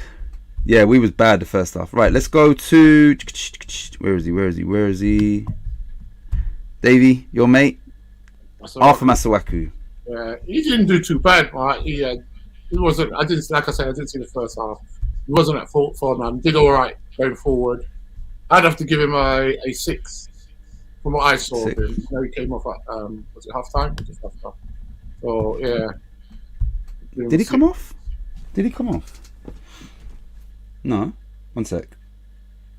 Yeah, we was bad the first half. Right, let's go to... Where is he? Davey, your mate? Arthur Masuaku. Yeah, he didn't do too bad, right? He wasn't... I didn't see the first half. He wasn't at fault for none. Did all right going forward. I'd have to give him a 6 from what I saw of him. He came off at was it half time? So yeah. Did he come off? No. 1 sec.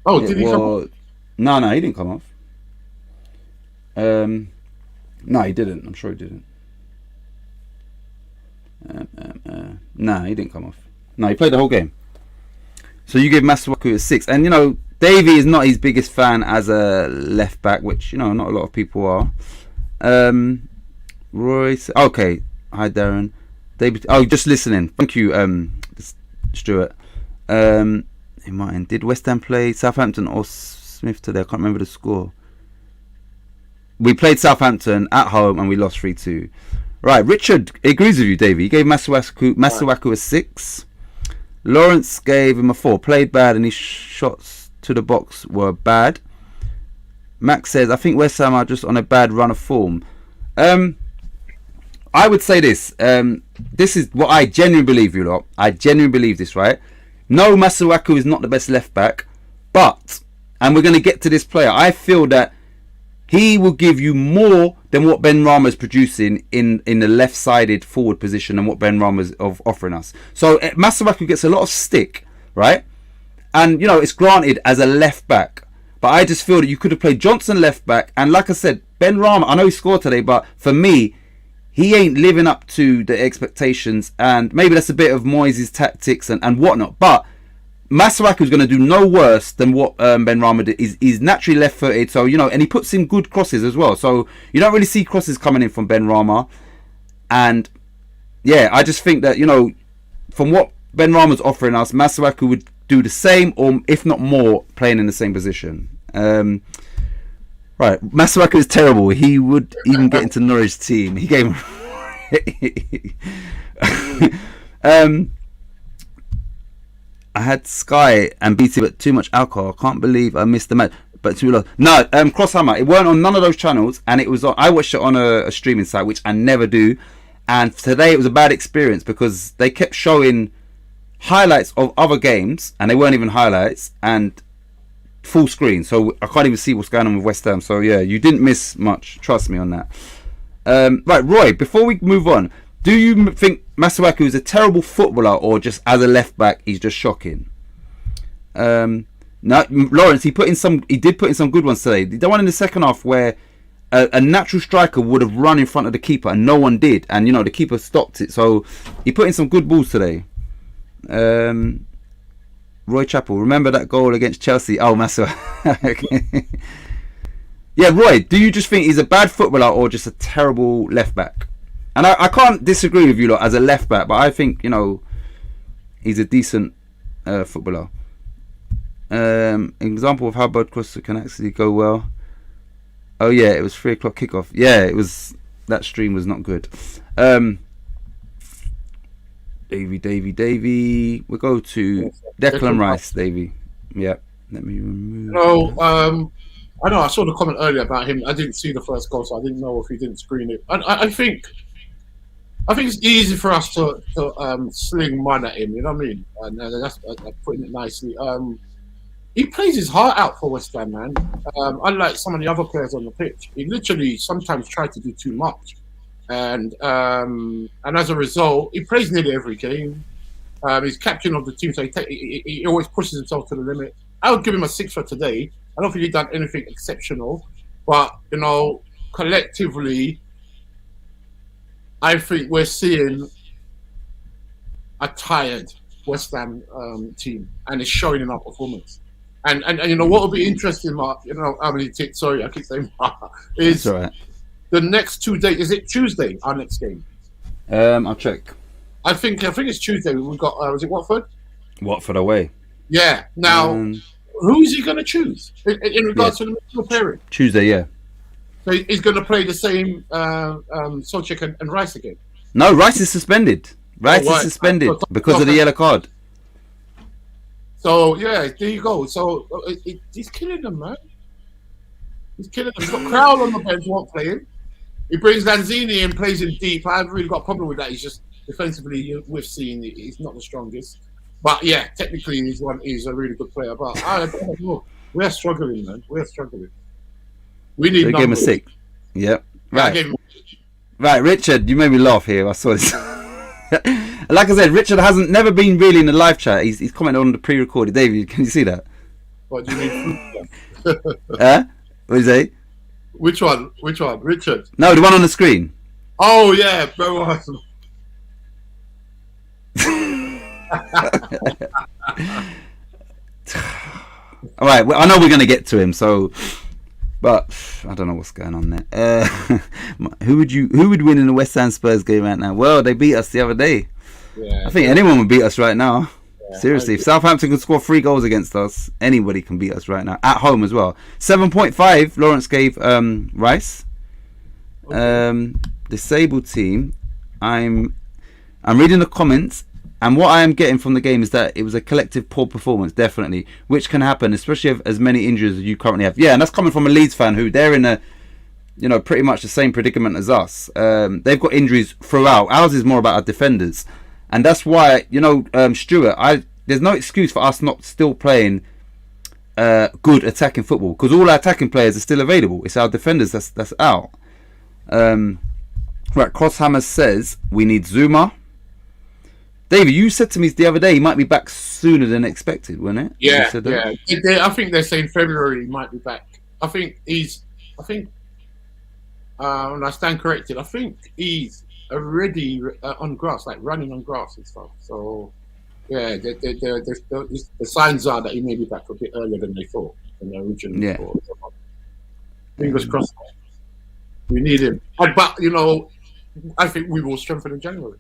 Oh, did he come off? No, he didn't come off. No, he didn't. I'm sure he didn't. No, he didn't come off. No, he played the whole game. So you gave Masuaku a 6, and Davey is not his biggest fan as a left back, which not a lot of people are. Royce, okay, hi Darren. David, just listening. Thank you, Stuart. Martin, did West Ham play Southampton or Smith today? I can't remember the score. We played Southampton at home and we lost 3-2. Right, Richard agrees with you, Davey. He gave Masuaku a 6. Lawrence gave him a 4. Played bad and his shots to the box were bad. Max says, I think West Ham are just on a bad run of form. I would say this. This is what I genuinely believe, you lot. I genuinely believe this, right? No, Masuaku is not the best left back. But, and we're going to get to this player, I feel that he will give you more than what Benrahma is producing in the left-sided forward position and what Benrahma is offering us. So Masuaku gets a lot of stick, right? And, it's granted as a left back. But I just feel that you could have played Johnson left back. And like I said, Benrahma, I know he scored today, but for me, he ain't living up to the expectations. And maybe that's a bit of Moyes' tactics and whatnot. But Masuaku's going to do no worse than what Ben Rama did. He's naturally left-footed, so and he puts in good crosses as well. So you don't really see crosses coming in from Ben Rama, and yeah, I just think that from what Ben Rama's offering us, Masuaku would do the same, or if not more, playing in the same position. Right, Masuaku is terrible. He would even get into Norwich team. He gave him. I had Sky and BT, but too much alcohol. I can't believe I missed the match. But too long. No, Crosshammer. It weren't on none of those channels, and it was on. I watched it on a streaming site, which I never do. And today it was a bad experience because they kept showing highlights of other games, and they weren't even highlights, and full screen. So I can't even see what's going on with West Ham. So yeah, you didn't miss much. Trust me on that. Right, Roy. Before we move on. Do you think Masuaku is a terrible footballer, or just as a left back he's just shocking? No, Lawrence, he did put in some good ones today. The one in the second half where a natural striker would have run in front of the keeper and no one did, and the keeper stopped it. So he put in some good balls today. Roy Chappell, remember that goal against Chelsea? Oh, Masuaku. Yeah, Roy, do you just think he's a bad footballer or just a terrible left back? And I can't disagree with you lot as a left back, but I think he's a decent footballer. Example of how Bud Crosser can actually go well. Oh yeah, it was 3 o'clock kickoff. Yeah, it was. That stream was not good. Davey. We'll go to Declan Rice, Davey. Yeah. Let me remove. No, I know. I saw the comment earlier about him. I didn't see the first goal, so I didn't know if he didn't screen it. I think it's easy for us to sling mud at him. You know what I mean? And that's putting it nicely. He plays his heart out for West Ham, man. Unlike some of the other players on the pitch, he literally sometimes tries to do too much, and as a result, he plays nearly every game. He's captain of the team, so he always pushes himself to the limit. I would give him a 6 for today. I don't think he's done anything exceptional, but collectively, I think we're seeing a tired West Ham team, and it's showing in our performance. And what will be interesting, Mark? Sorry, I keep saying Mark. Is right. The next 2 days? Is it Tuesday? Our next game? I'll check. I think it's Tuesday. We've got. Was it Watford? Watford away. Yeah. Now, who is he going to choose in regards to the middle pairing? Tuesday, yeah. So he's going to play the same Solchik and Rice again. No, Rice is suspended. Rice is suspended because of the yellow card. So yeah, there you go. So he's killing them, man. He's killing them. He's got Crowell on the bench, won't play him. He brings Lanzini and plays him deep. I haven't really got a problem with that. He's just defensively, we've seen he's not the strongest. But yeah, technically he's a really good player. But I don't know. We're struggling, man. We're struggling. We need. They gave him a 6. Yep. Right. Right, Richard, you made me laugh here. I saw this. Like I said, Richard never been really in the live chat. He's commented on the pre-recorded. David, can you see that? What do you mean? What do you say? Which one? Richard? No, the one on the screen. Oh yeah, bro. All right, well, I know we're going to get to him, but I don't know what's going on there. Who would win in the West Ham Spurs game right now? Well, they beat us the other day. Yeah, I think anyone would beat us right now. Yeah, seriously, if Southampton could score 3 goals against us, anybody can beat us right now at home as well. 7.5. Lawrence gave Rice. Okay. Disabled team. I'm reading the comments. And what I am getting from the game is that it was a collective poor performance, definitely, which can happen, especially if as many injuries as you currently have. Yeah, and that's coming from a Leeds fan who they're in a, pretty much the same predicament as us. They've got injuries throughout. Ours is more about our defenders, and that's why Stuart. There's no excuse for us not still playing good attacking football because all our attacking players are still available. It's our defenders that's out. Right, Crosshammer says we need Zuma. David, you said to me the other day he might be back sooner than expected, wasn't it? Yeah, yeah. I think they're saying February he might be back. And I stand corrected. I think he's already on grass, like running on grass and stuff. So yeah, the signs are that he may be back a bit earlier than they thought, than they originally thought. Fingers crossed. We need him, but I think we will strengthen in January.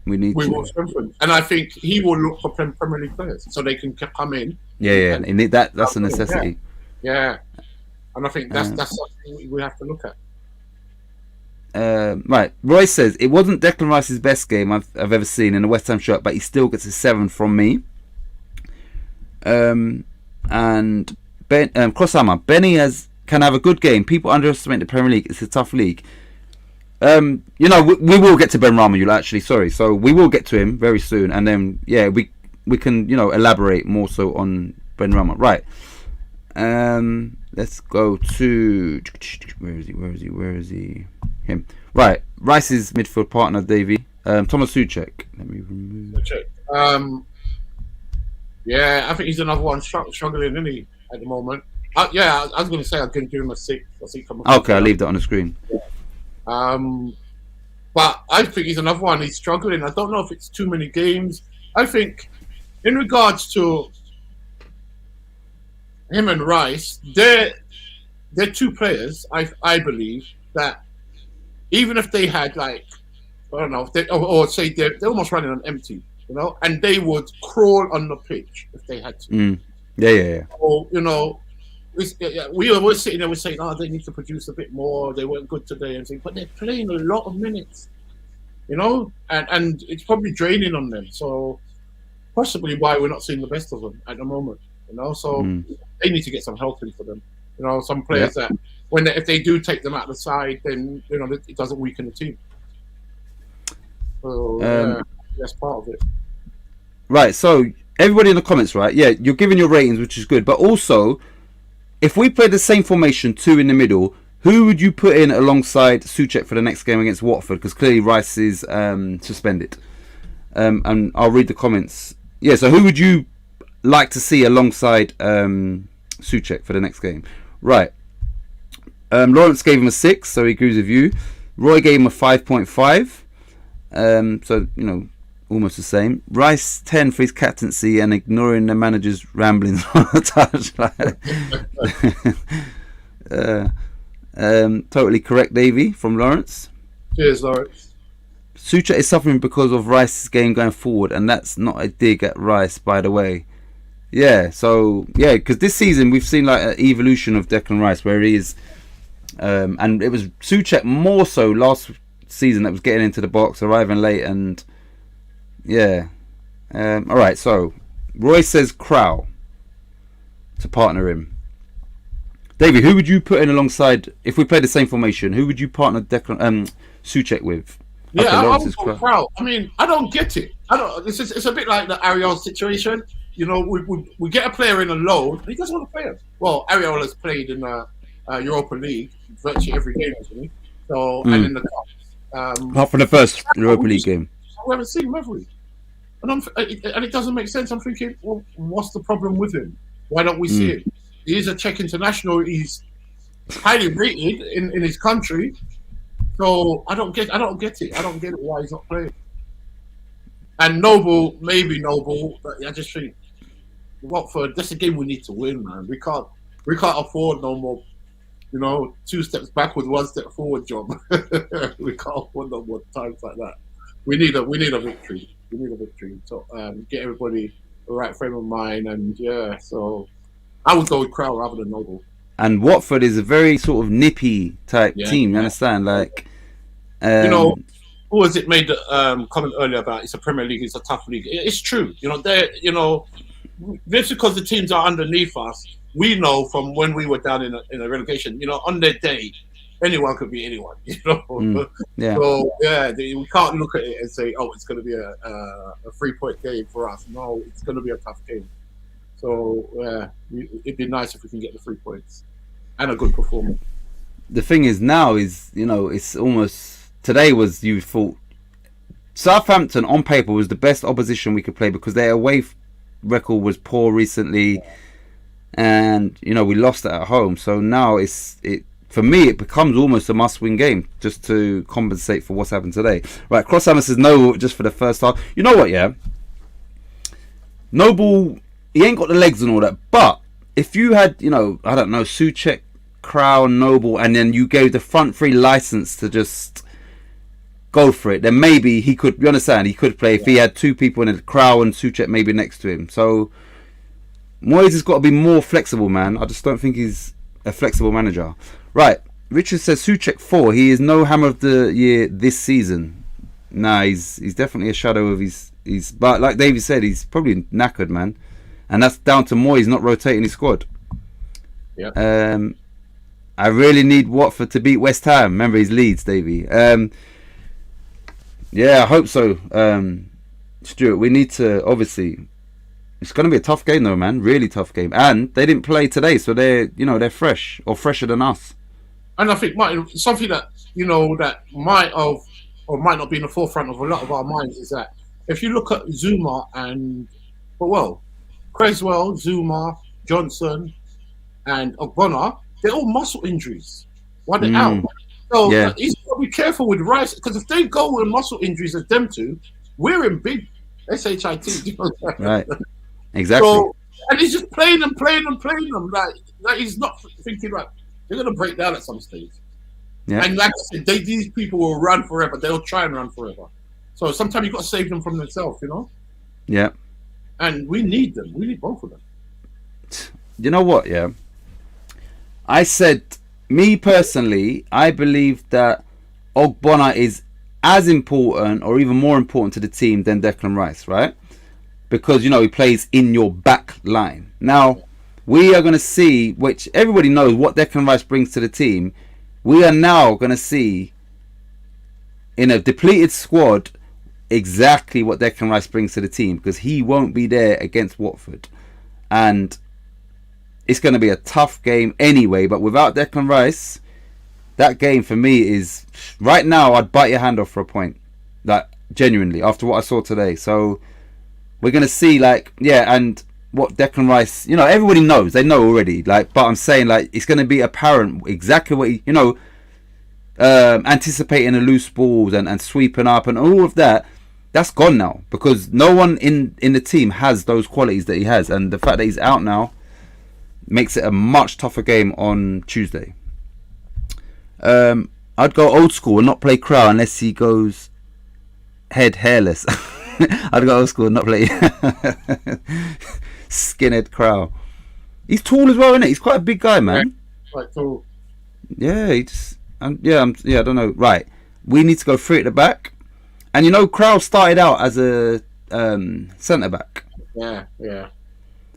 We will strengthen, and I think he will look for Premier League players so they can come in. Yeah. That's a necessity. Yeah, and I think that's something we have to look at. Right, Roy says it wasn't Declan Rice's best game I've ever seen in a West Ham shirt, but he still gets a 7 from me. And Crosshammer, Benny can have a good game. People underestimate the Premier League. It's a tough league. We will get to Ben Rama. So we will get to him very soon, and then we can elaborate more so on Ben Rama. Right. Let's go to where is he? Him. Right. Rice's midfield partner, Davey. Thomas Souček. Let me remove. I think he's another one struggling, isn't he, at the moment? I was going to say I can give him a 6. Okay, I'll leave that on the screen. But I think he's another one. He's struggling. I don't know if it's too many games. I think in regards to him and Rice, they're two players, I believe, that even if they had they say they're almost running on empty, and they would crawl on the pitch if they had to. Yeah. Or we were sitting there, we're saying, they need to produce a bit more. They weren't good today, and things, but they're playing a lot of minutes, and it's probably draining on them. So possibly why we're not seeing the best of them at the moment. So they need to get some help in for them. Some players that if they do take them out of the side, then it doesn't weaken the team. So that's part of it. Right. So everybody in the comments, right? Yeah, you're giving your ratings, which is good. But also, if we play the same formation, 2 in the middle, who would you put in alongside Souček for the next game against Watford? Because clearly Rice is suspended. And I'll read the comments. Yeah. So who would you like to see alongside Souček for the next game? Right. Lawrence gave him a 6, so he agrees with you. Roy gave him a 5.5. So almost the same. Rice 10 for his captaincy and ignoring the manager's ramblings on the touchline. Totally correct, Davey, from Lawrence. Cheers, Lawrence. Souček is suffering because of Rice's game going forward, and that's not a dig at Rice, by the way. Yeah, so because this season we've seen an evolution of Declan Rice where he is, and it was Souček more so last season that was getting into the box, arriving late, and all right. So Roy says Crow to partner him. David, who would you put in alongside if we played the same formation? Who would you partner Souček with? Yeah, I would go Crow. I mean, I don't get it. It's a bit like the Ariel situation. We get a player in a loan, and he doesn't want to play us. Well, Ariel has played in the Europa League virtually every game, hasn't he? So, and in the cups. Apart from the first Europa League game. We haven't seen him, have we? And it doesn't make sense. I'm thinking, well, what's the problem with him? Why don't we see him? He's a Czech international. He's highly rated in his country. So I don't get it. I don't get it why he's not playing. And Noble, but I just think Watford, that's a game we need to win, man. We can't afford no more, 2 steps backward, 1 step forward job. We can't afford no more times like that. We need a victory. So get everybody the right frame of mind, and so I would go with Crow rather than Noble. And Watford is a very sort of nippy type team. You understand, who was it made the comment earlier about it's a Premier League, it's a tough league. It's true. Just because the teams are underneath us, we know from when we were down in a relegation, on their day, anyone could be anyone, So, we can't look at it and say, it's going to be a 3-point game for us. No, it's going to be a tough game. So, it'd be nice if we can get the 3 points and a good performance. The thing is now is, it's almost... Today was, you thought, Southampton on paper was the best opposition we could play because their away record was poor recently, and we lost it at home. So now for me it becomes almost a must-win game just to compensate for what's happened today. Right, Crosshammer says no, just for the first half. You know what? Yeah, Noble, he ain't got the legs and all that. But if you had, I don't know, Souček, Crown, Noble, and then you gave the front three license to just go for it, then maybe he could. You understand? He could play if he had two people in the Crown and Souček maybe next to him. So Moyes has got to be more flexible, man. I just don't think he's a flexible manager. Right. Richard says Souček 4. He is no Hammer of the Year this season. Nah, he's definitely a shadow of his. But like David said, he's probably knackered, man, and that's down to Moyes not rotating his squad. Yeah. I really need Watford to beat West Ham. Remember his Leeds, Davey. Yeah, I hope so. Stuart, we need to obviously. It's going to be a tough game though, man. Really tough game, and they didn't play today, so they're fresh or fresher than us. And I think something that that might have or might not be in the forefront of a lot of our minds is that if you look at Zuma and Creswell, Zuma, Johnson, and Ogbonna, they're all muscle injuries. Why they're out? So he's got to be careful with Rice, because if they go with muscle injuries as them two, we're in big shit. Right. Exactly. So, and he's just playing them. Like he's not thinking like they're gonna break down at some stage. Yeah. And like I said, these people will run forever. They'll try and run forever. So sometimes you've got to save them from themselves, Yeah. And we need them. We need both of them. You know what? Yeah. I said, me personally, I believe that Ogbonna is as important or even more important to the team than Declan Rice, right? Because, he plays in your back line. Now, we are going to see, which everybody knows what Declan Rice brings to the team. We are now going to see, in a depleted squad, exactly what Declan Rice brings to the team, because he won't be there against Watford. And it's going to be a tough game anyway, but without Declan Rice, that game for me is, right now, I'd bite your hand off for a point. Like, genuinely, after what I saw today. So, we're going to see, and what Declan Rice, everybody knows. They know already. But I'm saying, it's going to be apparent exactly what he, anticipating the loose balls and sweeping up and all of that. That's gone now, because no one in the team has those qualities that he has. And the fact that he's out now makes it a much tougher game on Tuesday. I'd go old school and not play Crow unless he goes head hairless. I'd go old school and not play skinhead Crow. He's tall as well, isn't he? He's quite a big guy, man. Quite tall. Yeah, I don't know. Right, we need to go free at the back. And Crow started out as a centre back. Yeah.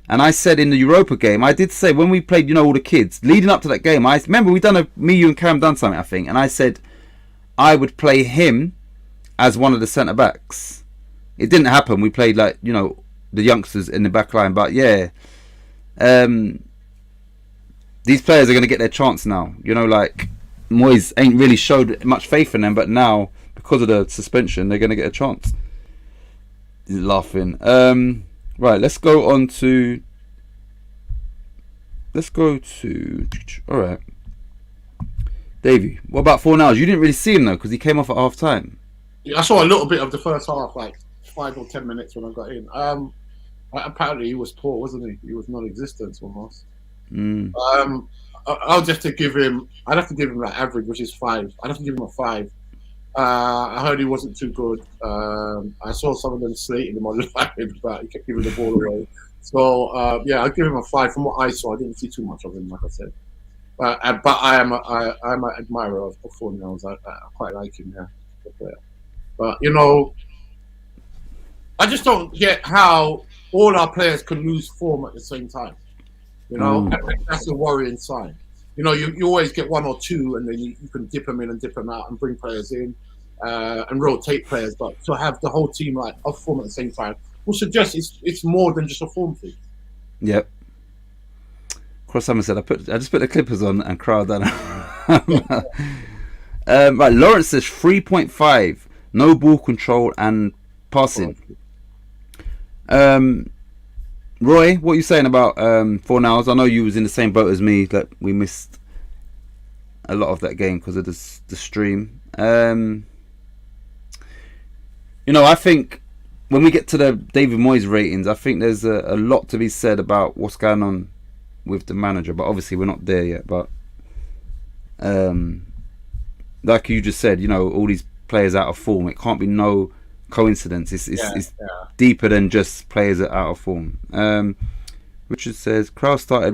And I said in the Europa game, I did say when we played, all the kids leading up to that game. I remember me, you, and Cam done something, I think, and I said I would play him as one of the centre backs. It didn't happen. We played the youngsters in the back line, but yeah, these players are going to get their chance now. Moyes ain't really showed much faith in them, but now because of the suspension, they're going to get a chance. He's laughing. Right, let's go to. All right, Davey. What about 4 hours? You didn't really see him though, because he came off at half time. Yeah, I saw a little bit of the first half, 5 or 10 minutes when I got in. Apparently he was poor, wasn't he? He was non-existent almost. I'll just give him. I'd have to give him average, which is 5. I'd have to give him a 5. I heard he wasn't too good. I saw some of them slating him online, but he kept giving the ball away. So I'll give him a 5 from what I saw. I didn't see too much of him, like I said. But I'm an admirer of Fornals. I quite like him, yeah. But I just don't get how all our players can lose form at the same time. That's a worrying sign. You always get 1 or 2, and then you can dip them in and dip them out and bring players in and rotate players. But to have the whole team off form at the same time will suggest it's more than just a form thing. Yep. Cross Summer said, I just put the Clippers on and crowd that. Right, Lawrence says 3.5, no ball control and passing. Roy, what are you saying about 4 hours? I know you was in the same boat as me, that we missed a lot of that game because of the stream. I think when we get to the David Moyes ratings, I think there's a lot to be said about what's going on with the manager. But obviously, we're not there yet. But like you just said, all these players out of form. It can't be no coincidence. It's deeper than just players that are out of form. Richard says Kraus started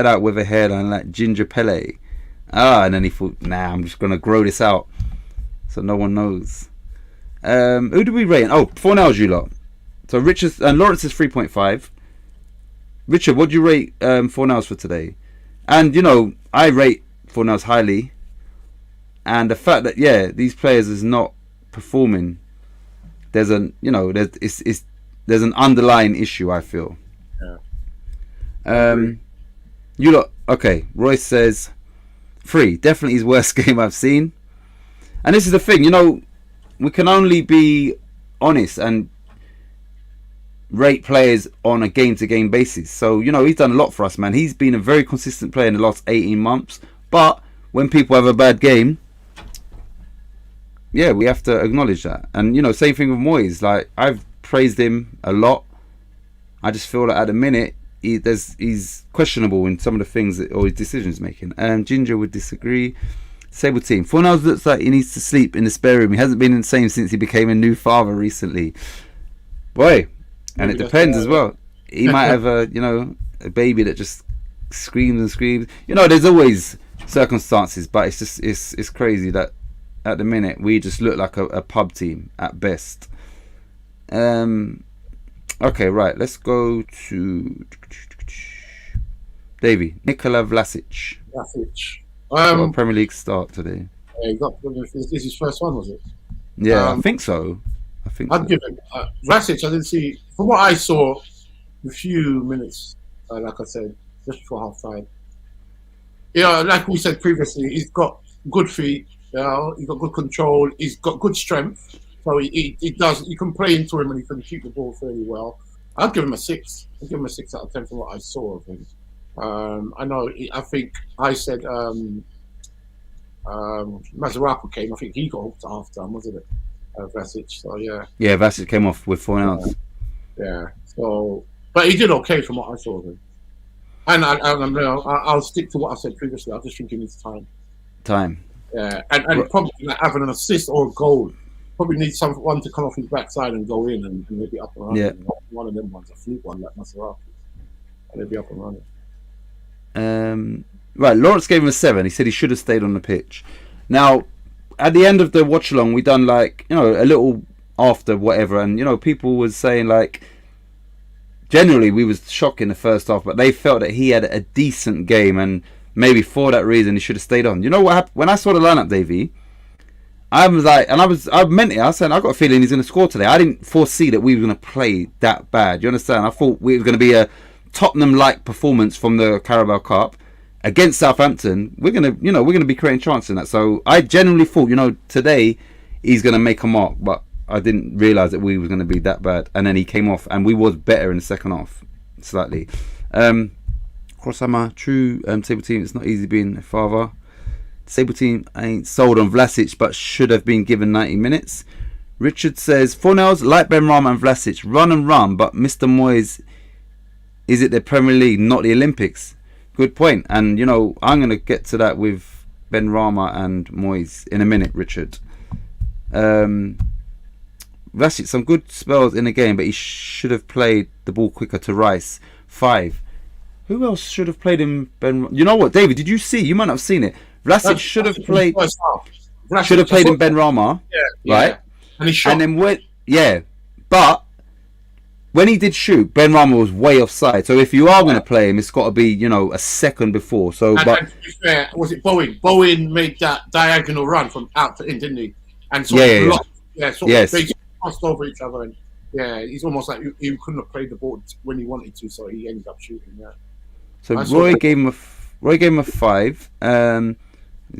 out with a hairline like Ginger Pele. And then he thought, nah, I'm just gonna grow this out so no one knows. Who do we rate? Oh, Fornals, you lot. So Richard and Lawrence is 3.5. Richard, what do you rate Fornals for today? And I rate Fornals highly. And the fact that these players is not performing, there's an there's an underlying issue, I feel. You lot, okay. Royce says 3, definitely his worst game I've seen. And this is the thing, we can only be honest and rate players on a game-to-game basis. So he's done a lot for us, man. He's been a very consistent player in the last 18 months. But when people have a bad game, we have to acknowledge that. And same thing with Moyes. Like, I've praised him a lot. I just feel that at the minute he's questionable in some of the things or his decisions making. Ginger would disagree. Sable team. Fornals looks like he needs to sleep in the spare room. He hasn't been the same since he became a new father recently. Boy, and it depends as well. He might have a baby that just screams and screams. There's always circumstances, but it's just it's crazy that at the minute we just look like a pub team at best. Okay, right. Let's go to Davey. Nikola Vlasic. Got a Premier League start today. Yeah, this is his first one, was it? Yeah, I think so. I'd give him Vlasic. I didn't see, from what I saw, a few minutes, like I said, just before half time. Like we said previously, he's got good feet. He's got good control. He's got good strength. So he does. You can play into him and he can shoot the ball fairly well. I'd give him a 6. I'd give him a 6 out of 10 from what I saw of him. I know. I think I said Mazaraku came. I think he got hooked at half time, wasn't it? Vlasic. So yeah. Yeah, Vlasic came off with 4 Yeah. So, but he did okay from what I saw of him. And I'll stick to what I said previously. I just think he needs time. Yeah, and probably having an assist or a goal. Probably needs someone to come off his backside and go in and maybe up and running. Yeah. One of them ones, a fluke one like Mazaraku. And they'd be up and running. Right, Lawrence gave him a 7. He said he should have stayed on the pitch. Now, at the end of the watch along, we done a little after whatever, and people was saying generally we was shocked in the first half, but they felt that he had a decent game, and maybe for that reason he should have stayed on. You know what happened when I saw the lineup, Davey? I was like, and I meant it. I said I got a feeling he's going to score today. I didn't foresee that we were going to play that bad. You understand? I thought we were going to be a Tottenham-like performance from the Carabao Cup against Southampton. We're gonna be creating chances in that. So I genuinely thought, today he's gonna make a mark, but I didn't realise that we were gonna be that bad. And then he came off, and we was better in the second half, slightly. Crosshammer, true table team. It's not easy being a father. Sable team ain't sold on Vlasic, but should have been given 90 minutes. Richard says, Fornals, like Benrahma and Vlasic, run and run, but Mr. Moyes, is it the Premier League, not the Olympics? Good point. And, I'm going to get to that with Benrahma and Moyes in a minute, Richard. Vlasic, some good spells in the game, but he should have played the ball quicker to Rice. 5. Who else should have played him? You know what, David, did you see? You might not have seen it. Vlasic should have played in Benrahma, right? And he shot. And then but when he did shoot, Benrahma was way offside. So if you are going to play him, it's got to be a second before. So, and to be fair, was it Bowen? Bowen made that diagonal run from out to in, didn't he? And sort of blocked, they crossed over each other. And he's almost like he couldn't have played the ball when he wanted to, so he ended up shooting. Yeah. So Roy gave him a 5.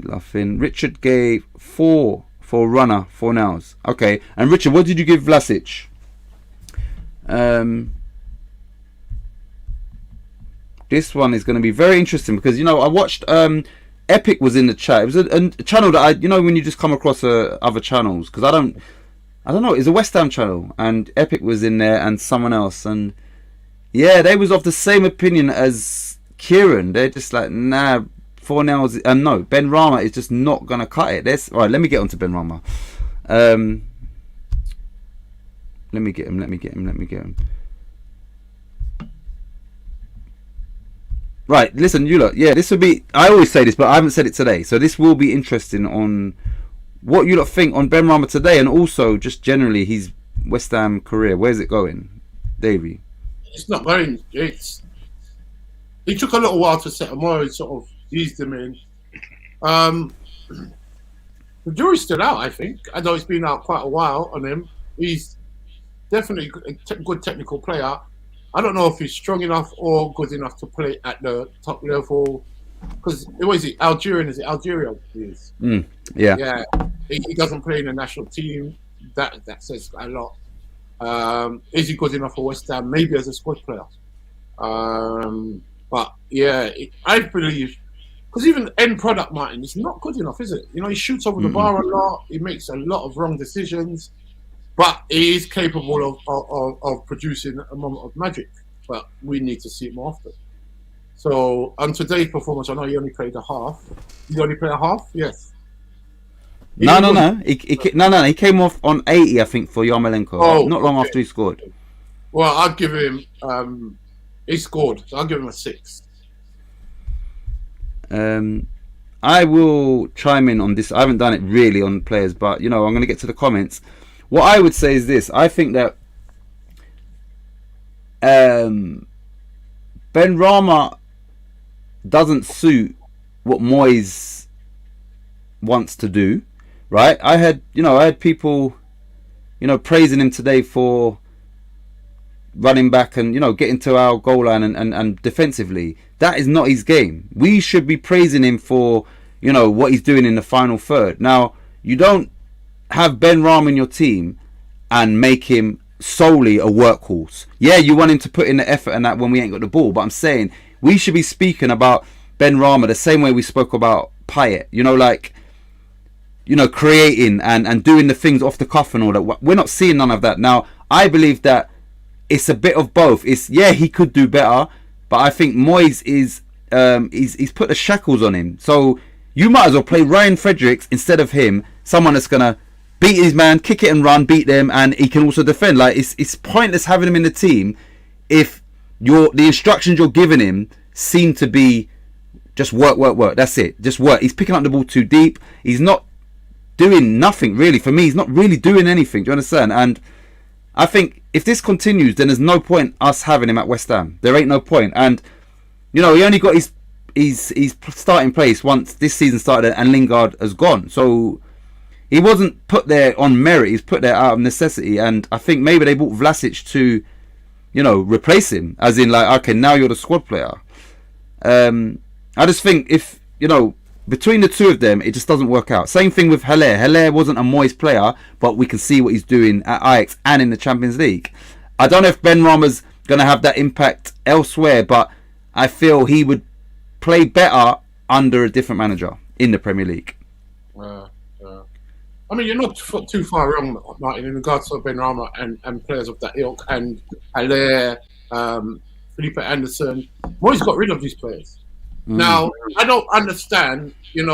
Laughing. Richard gave 4 for runner, Fornals. Okay. And Richard, what did you give Vlasic? This one is going to be very interesting because I watched Epic was in the chat. It was a channel that I when you just come across other channels, because I don't I don't know, it's a West Ham channel, and Epic was in there and someone else, and yeah, they was of the same opinion as Kieran. They're just like, nah, 4-0. No, Ben Rama is just not gonna cut it. All right. Let me get onto Ben Rama. Let me get him. Right, listen, you lot. Yeah, this will be. I always say this, but I haven't said it today. So this will be interesting on what you lot think on Ben Rama today, and also just generally his West Ham career. Where's it going, Davey? It's not going. It took a little while to set him on. Sort of eased him in. The jury's still out, I think. I know it's been out quite a while on him. He's definitely a good technical player. I don't know if he's strong enough or good enough to play at the top level. Because, what is it? Algerian? Is it Algeria? Yeah. Yeah. He doesn't play in the national team. That says a lot. Is he good enough for West Ham? Maybe as a squad player. But yeah, I believe, because even end product Martin is not good enough, is it? You know, he shoots over the bar a lot. He makes a lot of wrong decisions, but he is capable of producing a moment of magic. But we need to see it more often. So on today's performance, I know he only played a half. He only played a half, yes. No. He came off on 80, I think, for Yarmolenko. Not long after he scored. Well, I'd give him. He scored, so I'll give him a 6. I will chime in on this. I haven't done it really on players, but you know, I'm going to get to the comments. What I would say is this: I think that Ben Rama doesn't suit what Moyes wants to do. Right? I had people, praising him today for running back and getting to our goal line and defensively. That is not his game. We should be praising him for what he's doing in the final third. Now, you don't have Ben Rama in your team and make him solely a workhorse. Yeah, you want him to put in the effort and that when we ain't got the ball, but I'm saying we should be speaking about Ben Rama the same way we spoke about Payet. Creating and doing the things off the cuff and all that. We're not seeing none of that. Now, I believe that it's a bit of both. He could do better, but I think Moyes he's put the shackles on him. So you might as well play Ryan Fredericks instead of him, someone that's gonna beat his man, kick it and run, beat them, and he can also defend. Like it's pointless having him in the team if the instructions you're giving him seem to be just work. That's it, just work. He's picking up the ball too deep. He's not doing nothing really. For me, he's not really doing anything. Do you understand? And I think if this continues, then there's no point us having him at West Ham. There ain't no point. And he only got his starting place once this season started and Lingard has gone. So he wasn't put there on merit. He's put there out of necessity. And I think maybe they bought Vlasic to, replace him. As in, like, okay, now you're the squad player. I just think if, between the two of them, it just doesn't work out. Same thing with Haller. Haller wasn't a Moyes player, but we can see what he's doing at Ajax and in the Champions League. I don't know if Ben Rama's going to have that impact elsewhere, but I feel he would play better under a different manager in the Premier League. I mean, you're not too far wrong, Martin, in regards to Ben Rama and players of that ilk, and Haller, Felipe Anderson. Moyes got rid of these players. Now, I don't understand, you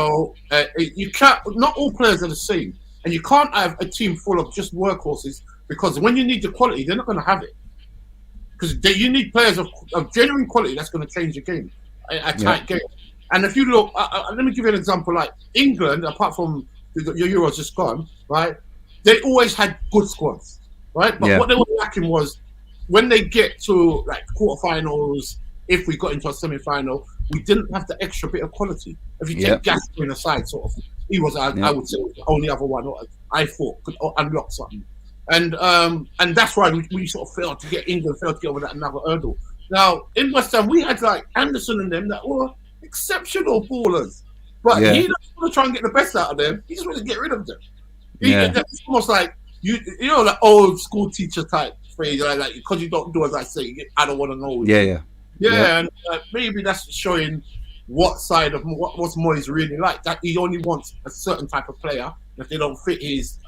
can't, not all players are the same. And you can't have a team full of just workhorses, because when you need the quality, they're not going to have it. Because you need players of genuine quality that's going to change the game, a tight game. And if you look, let me give you an example, like England, apart from your Euros just gone, right? They always had good squads, right? But what they were lacking was when they get to like quarterfinals, if we got into a semi-final, we didn't have the extra bit of quality. If you take Gascoigne aside, sort of, he was, I would say, the only other one I thought could unlock something. And that's why we sort of failed to get over that another hurdle. Now, in West Ham, we had like Anderson and them that were exceptional ballers. But he doesn't want to try and get the best out of them. He just wants to get rid of them. It's almost like, like old school teacher type phrase, like because you don't do as I say, I don't want to know. Yeah, and maybe that's showing what side of what's Moyes really like. That he only wants a certain type of player. If they don't fit his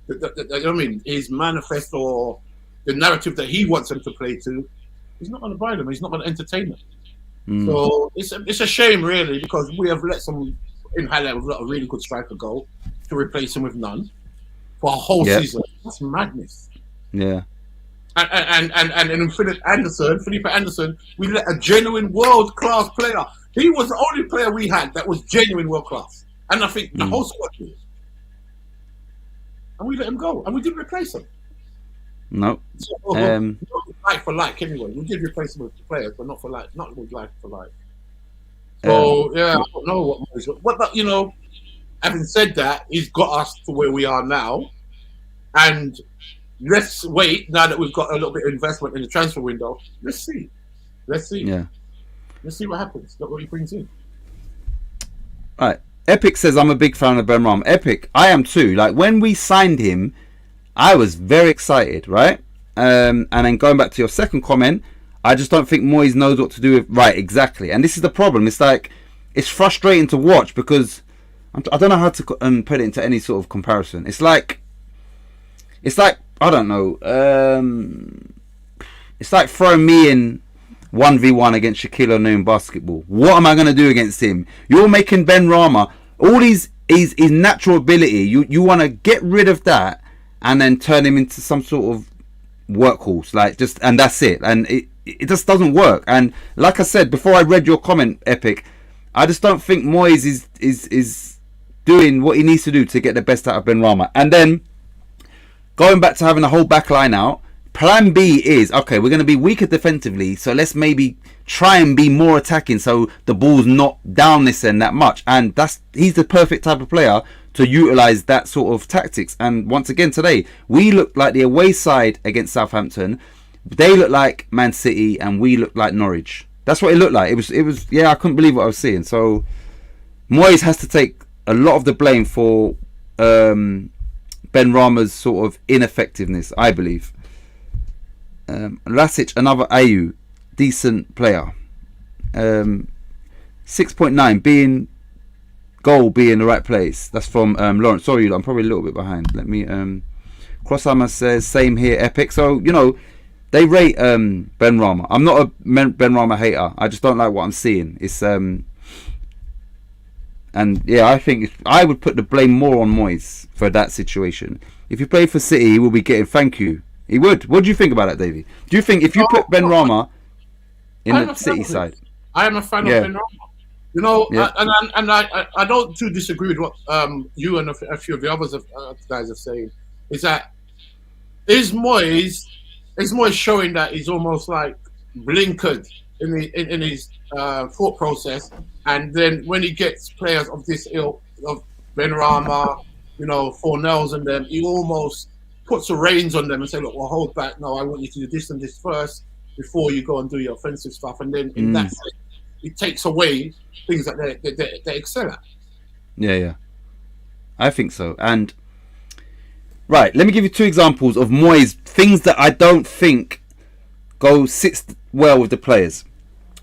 I mean, his manifesto or the narrative that he wants them to play to, he's not going to buy them. He's not going to entertain them. So it's a shame, really, because we have let some in highlight with a really good striker go to replace him with none for a whole season. That's madness. Yeah. And in Felipe Anderson, we let a genuine world-class player. He was the only player we had that was genuine world-class. And I think the whole squad did. And we let him go. And we didn't replace him. No. So, like for like, anyway. We did replace him with players, but not for like. Not with like for like. So, I don't know what Moyes... But, you know, having said that, he's got us to where we are now. And let's wait, now that we've got a little bit of investment in the transfer window. Let's see. Yeah. Let's see what happens. Look what he brings in. All right. Epic says, I'm a big fan of Ben Ram. Epic, I am too. Like, when we signed him, I was very excited, right? And then going back to your second comment, I just don't think Moyes knows what to do with... Right, exactly. And this is the problem. It's like, it's frustrating to watch because I don't know how to put it into any sort of comparison. It's like, I don't know. It's like throwing me in 1v1 against Shaquille O'Neal in basketball. What am I going to do against him? You're making Ben Rama, all his natural ability, you want to get rid of that and then turn him into some sort of workhorse, like just, and that's it. And it just doesn't work. And like I said before, I read your comment, Epic, I just don't think Moyes is doing what he needs to do to get the best out of Ben Rama. And then going back to having a whole back line out, plan B is, okay, we're going to be weaker defensively, so let's maybe try and be more attacking so the ball's not down this end that much. And he's the perfect type of player to utilise that sort of tactics. And once again today, we looked like the away side against Southampton. They looked like Man City and we looked like Norwich. That's what it looked like. It was yeah, I couldn't believe what I was seeing. So Moyes has to take a lot of the blame for Ben Rama's sort of ineffectiveness, I believe. Lasic, another AU, decent player. 6.9, being in the right place. That's from Lawrence. Sorry, I'm probably a little bit behind. Let me. Crosshammer says same here, Epic. So you know, they rate Ben Rama. I'm not a Ben Rama hater. I just don't like what I'm seeing. It's and yeah, I think I would put the blame more on Moyes for that situation. If he played for City, he will be getting thank you. He would. What do you think about that, Davey? Do you think if you put Ben Rama in the City side? I am a fan of Ben Rama. You know, and I don't too disagree with what you and a few of the others guys are saying. Is that is Moyes showing that he's almost like blinkered in his thought process, and then when he gets players of this ilk of Ben Rama, you know, Fornells and them, he almost puts the reins on them and say, look, well, hold back. No, I want you to do this and this first before you go and do your offensive stuff. And then in that sense, it takes away things that they excel at. Yeah. I think so. And, right, let me give you two examples of Moyes, things that I don't think sits well with the players.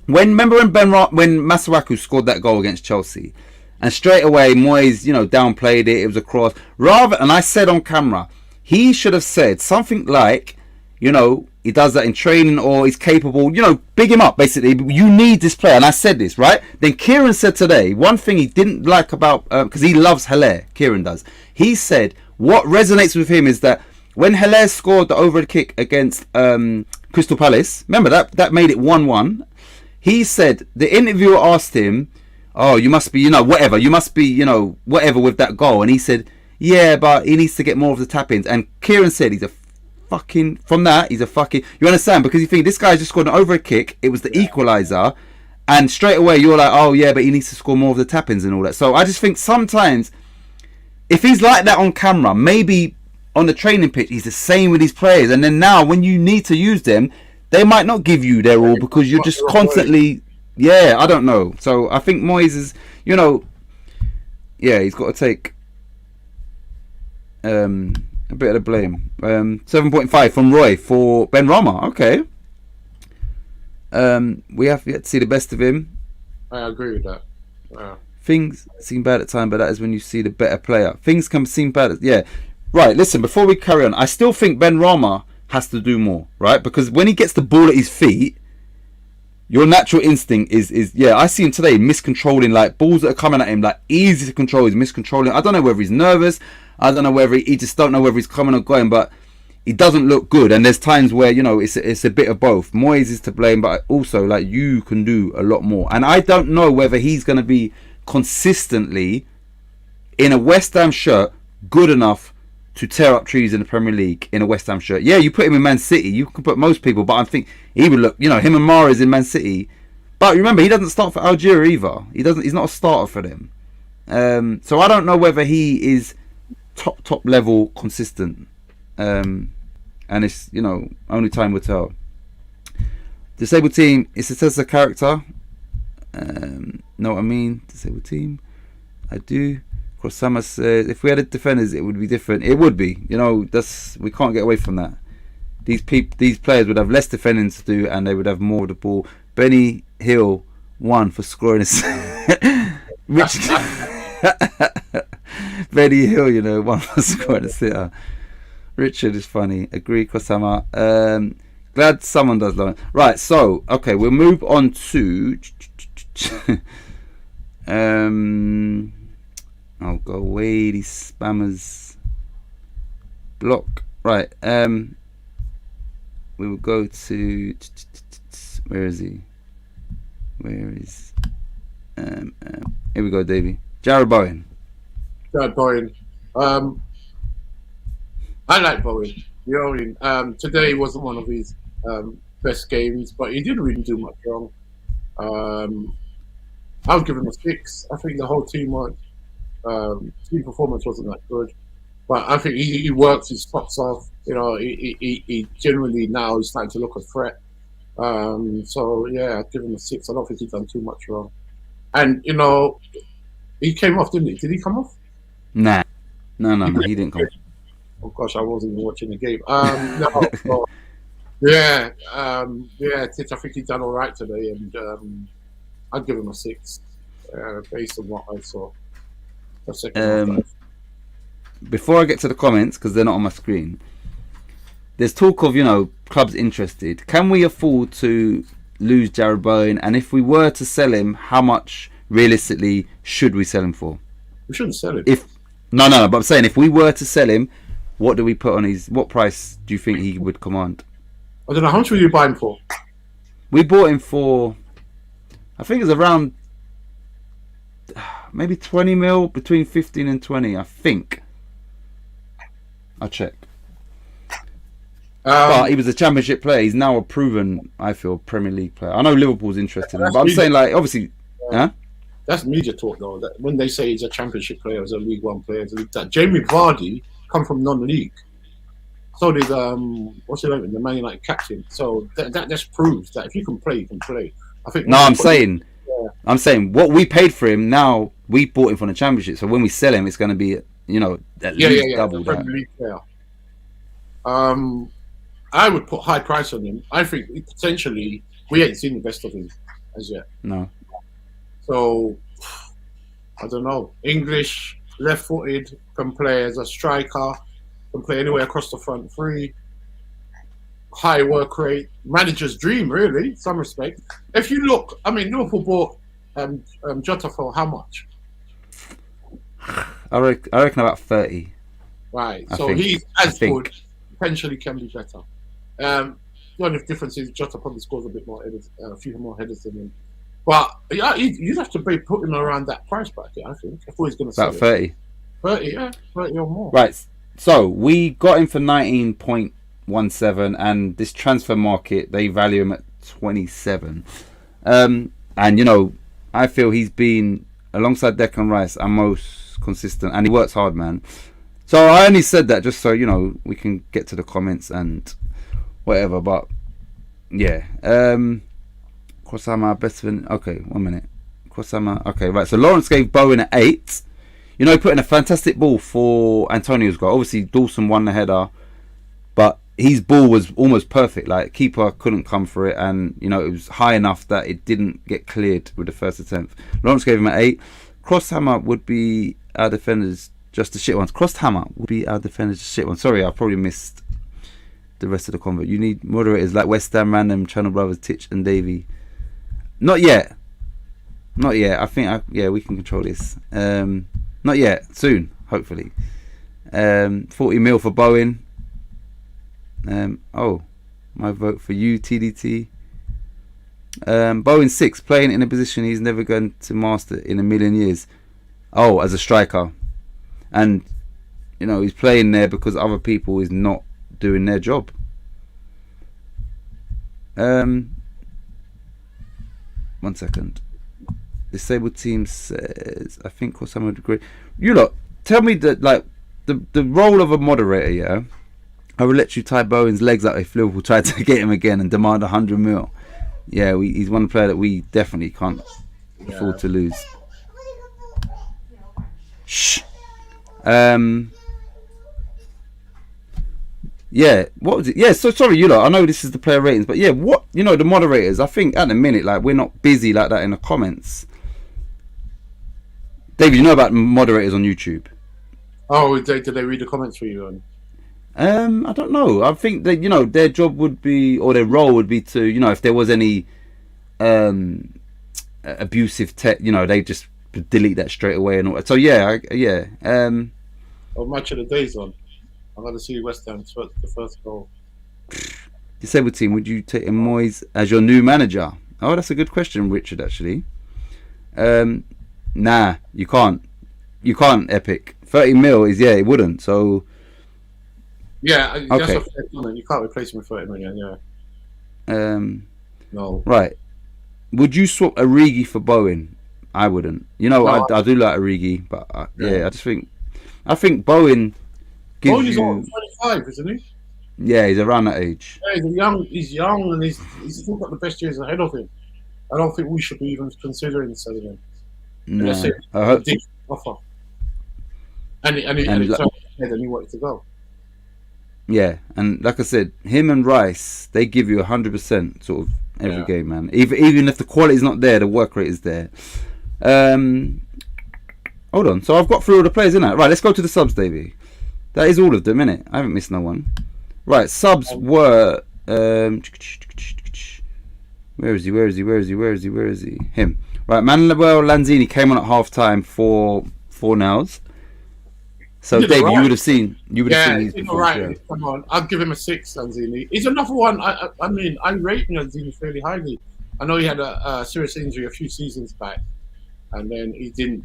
Remember when Masuaku scored that goal against Chelsea? And straight away, Moyes, you know, downplayed it. It was a cross. And I said on camera, he should have said something like, you know, he does that in training or he's capable, you know, big him up, basically. You need this player. And I said this, right? Then Kieran said today, one thing he didn't like about, because he loves Haller, Kieran does. He said what resonates with him is that when Haller scored the overhead kick against Crystal Palace, remember that made it 1-1. He said, the interviewer asked him, oh, you must be, you know, whatever. You must be, you know, whatever with that goal. And he said, yeah, but he needs to get more of the tap-ins. And Kieran said he's a fucking... You understand? Because you think this guy just scored an overhead kick. It was the equaliser. And straight away you're like, oh, yeah, but he needs to score more of the tap-ins and all that. So I just think sometimes, if he's like that on camera, maybe on the training pitch, he's the same with his players. And then now, when you need to use them, they might not give you their all because you're just constantly... Yeah, I don't know. So I think Moyes is, you know... Yeah, he's got to take... a bit of the blame. 7.5 from Roy for Ben Rama. Okay. We have yet to see the best of him. I agree with that. Things seem bad at time, but that is when you see the better player. Things can seem bad. Yeah. Right, listen, before we carry on, I still think Ben Rama has to do more, right? Because when he gets the ball at his feet, your natural instinct is yeah, I see him today miscontrolling, like balls that are coming at him, like easy to control, he's miscontrolling. I don't know whether he's nervous, I don't know whether he just don't know whether he's coming or going, but he doesn't look good. And there's times where, you know, it's a bit of both. Moyes is to blame, but also, like, you can do a lot more. And I don't know whether he's going to be consistently, in a West Ham shirt, good enough to tear up trees in the Premier League in a West Ham shirt. Yeah, you put him in Man City, you can put most people, but I think he would look, you know, him and Mahrez in Man City. But remember, he doesn't start for Algeria either. He's not a starter for them. So I don't know whether he is top level consistent. And it's, you know, only time will tell. Disabled team, it's a test of character. Know what I mean? Disabled team, I do. Crossama says, if we had defenders, it would be different. It would be, you know. We can't get away from that. These players would have less defending to do, and they would have more of the ball. Benny Hill won for scoring a Benny Hill, you know, won for scoring a sitter. Richard is funny. Agree, Crossama. Glad someone does learn. Right, so okay, we'll move on to I'll go away, these spammers. Block. Right. We will go to, where is he? Where is here we go, Davey. Jarobin. Bowen. I like Bowen. You know what I mean? Today wasn't one of his best games, but he didn't really do much wrong. I would give him a 6. I think the whole team team performance wasn't that good, but I think he works his spots off. You know, he generally now is starting to look a threat. So yeah, I'd give him a 6. I don't think he's done too much wrong. And you know, he came off, didn't he? Did he come off? Nah, no, he didn't come. Oh gosh, I wasn't even watching the game. No, so, yeah, Titch, I think he's done all right today, and I'd give him a 6 based on what I saw. Before I get to the comments, because they're not on my screen, there's talk of, you know, clubs interested. Can we afford to lose Jarobin? And if we were to sell him, how much realistically should we sell him for? We shouldn't sell him. No, but I'm saying if we were to sell him, what do we put on what price do you think he would command? I don't know, how much were you buying for? We bought him for, I think it's around maybe 20 mil, between 15 and 20, I think. I'll check. But he was a championship player. He's now a proven, I feel, Premier League player. I know Liverpool's interested in him, but I'm saying, like, obviously, that's media talk, though. That when they say he's a championship player, he's a League One player, he's a League Two. Jamie Vardy come from non-league. So did what's his name, the Man United captain. So that just proves that if you can play, you can play. I think. No, I'm saying what we paid for him. Now we bought him from the championship. So when we sell him, it's going to be, you know, at least double that. League player. I would put high price on him. I think potentially we ain't seen the best of him as yet. No. So I don't know. English, left-footed, can play as a striker, can play anywhere across the front three. High work rate, manager's dream, really. In some respect. If you look, I mean, Liverpool bought Jota for how much? I reckon about 30. Right. So he's as good. Potentially can be better. The only difference is Jota probably scores a bit more headers, a few more headers than him. But yeah, you'd have to be putting around that price bracket, I think. If he's going to sell about 30. 30, yeah, 30 or more. Right. So we got him for 19.17, and this transfer market, they value him at 27. And you know, I feel he's been, alongside Declan Rice, our most consistent, and he works hard, man. So I only said that just so, you know, we can get to the comments and whatever. But yeah, Kosama best friend. Okay, 1 minute. Kosama. Okay, right. So Lawrence gave Bowen an 8. You know, he put in a fantastic ball for Antonio's goal. Obviously, Dawson won the header, but his ball was almost perfect. Like, keeper couldn't come for it, and you know, it was high enough that it didn't get cleared with the first attempt. Lawrence gave him an 8. Crosshammer would be our defender's Just the shit ones. Crossed hammer would be our defenders, just shit ones. Sorry, I probably missed the rest of the convo. You need moderators like West Ham, Random, Channel Brothers, Titch, and Davey. Not yet. I think we can control this. Not yet. Soon, hopefully. 40 mil for Bowen. My vote for you, TDT. Bowen 6, playing in a position he's never going to master in a million years. Oh, as a striker. And, he's playing there because other people is not doing their job. One second. Disabled team says, I think Osama would agree. You lot, tell me that, like, the role of a moderator, yeah? I will let you tie Bowen's legs up if Liverpool try to get him again and demand 100 mil. Yeah, he's one player that we definitely can't afford to lose. Shh. Yeah, what was it? Yeah, so sorry, you lot. I know this is the player ratings, but yeah, what the moderators. I think at the minute, like, we're not busy like that in the comments. David, you know about moderators on YouTube? Oh, did they read the comments for you? I don't know. I think that their job would be, or their role would be to, if there was any abusive text, they just delete that straight away and all. So yeah. Match of the day's on. I'm going to see West Ham the first goal. Disabled team, would you take Moyes as your new manager? Oh, that's a good question, Richard, actually. Nah, you can't. You can't, Epic. 30 mil is, it wouldn't, so... Yeah, okay. That's a fair comment. You can't replace him with 30 million, yeah. No. Right. Would you swap Origi for Bowen? I wouldn't. No, I do like Origi, but I just think... I think Bowen... Bowen is 25, isn't he? Yeah, he's around that age. Yeah, he's young and he's still got the best years ahead of him. I don't think we should be even considering selling him. No. I hope offer. And he wanted to go. Yeah, and like I said, him and Rice, they give you 100% sort of every game, man. Even if the quality's not there, the work rate is there. Hold on, so I've got through all the players, innit? Right, let's go to the subs, Davey. That is all of them, innit? I haven't missed no one. Right, subs were... where is he? Him. Right, Manuel Lanzini came on at half-time for 4 nows. So, David, you would have seen these before. Right. Come on, I'll give him a 6, Lanzini. He's another one. I rate Lanzini fairly highly. I know he had a serious injury a few seasons back, and then he didn't